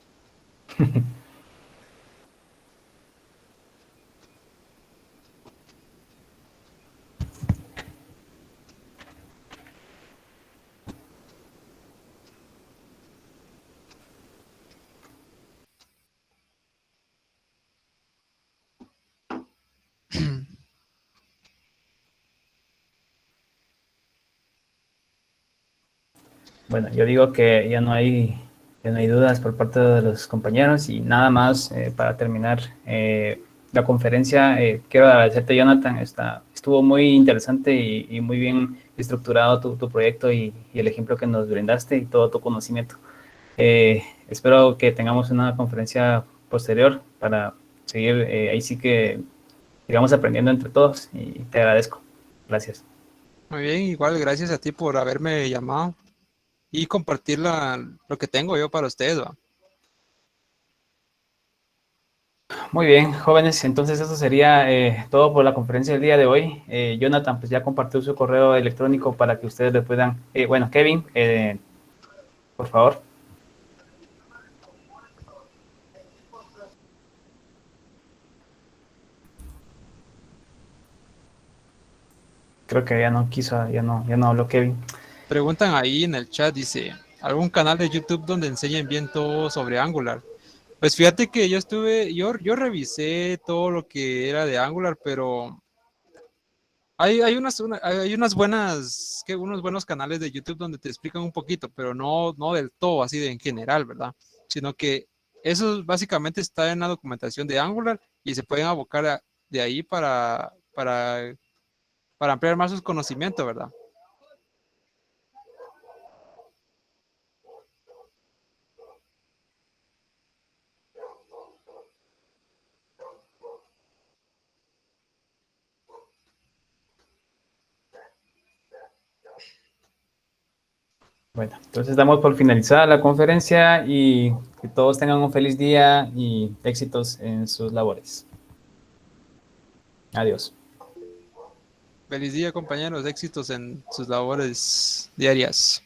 Bueno, yo digo que ya no hay dudas por parte de los compañeros, y nada más para terminar la conferencia. Quiero agradecerte, Jonathan. Estuvo muy interesante y muy bien estructurado tu proyecto, y el ejemplo que nos brindaste y todo tu conocimiento. Espero que tengamos una conferencia posterior para seguir ahí sí que sigamos aprendiendo entre todos, y te agradezco. Gracias. Muy bien, igual gracias a ti por haberme llamado y compartir lo que tengo yo para ustedes, ¿va? Muy bien, jóvenes, entonces eso sería todo por la conferencia del día de hoy. Jonathan, pues ya compartió su correo electrónico para que ustedes le puedan, bueno, Kevin, por favor. Creo que ya no quiso, ya no habló Kevin. Preguntan ahí en el chat, dice, ¿algún canal de YouTube donde enseñen bien todo sobre Angular? Pues fíjate que yo revisé todo lo que era de Angular, pero hay unas unos buenos canales de YouTube donde te explican un poquito, pero no del todo así de en general, ¿verdad? Sino que eso básicamente está en la documentación de Angular y se pueden abocar de ahí para ampliar más sus conocimientos, ¿verdad? Bueno, entonces damos por finalizada la conferencia, y que todos tengan un feliz día y éxitos en sus labores. Adiós. Feliz día, compañeros, éxitos en sus labores diarias.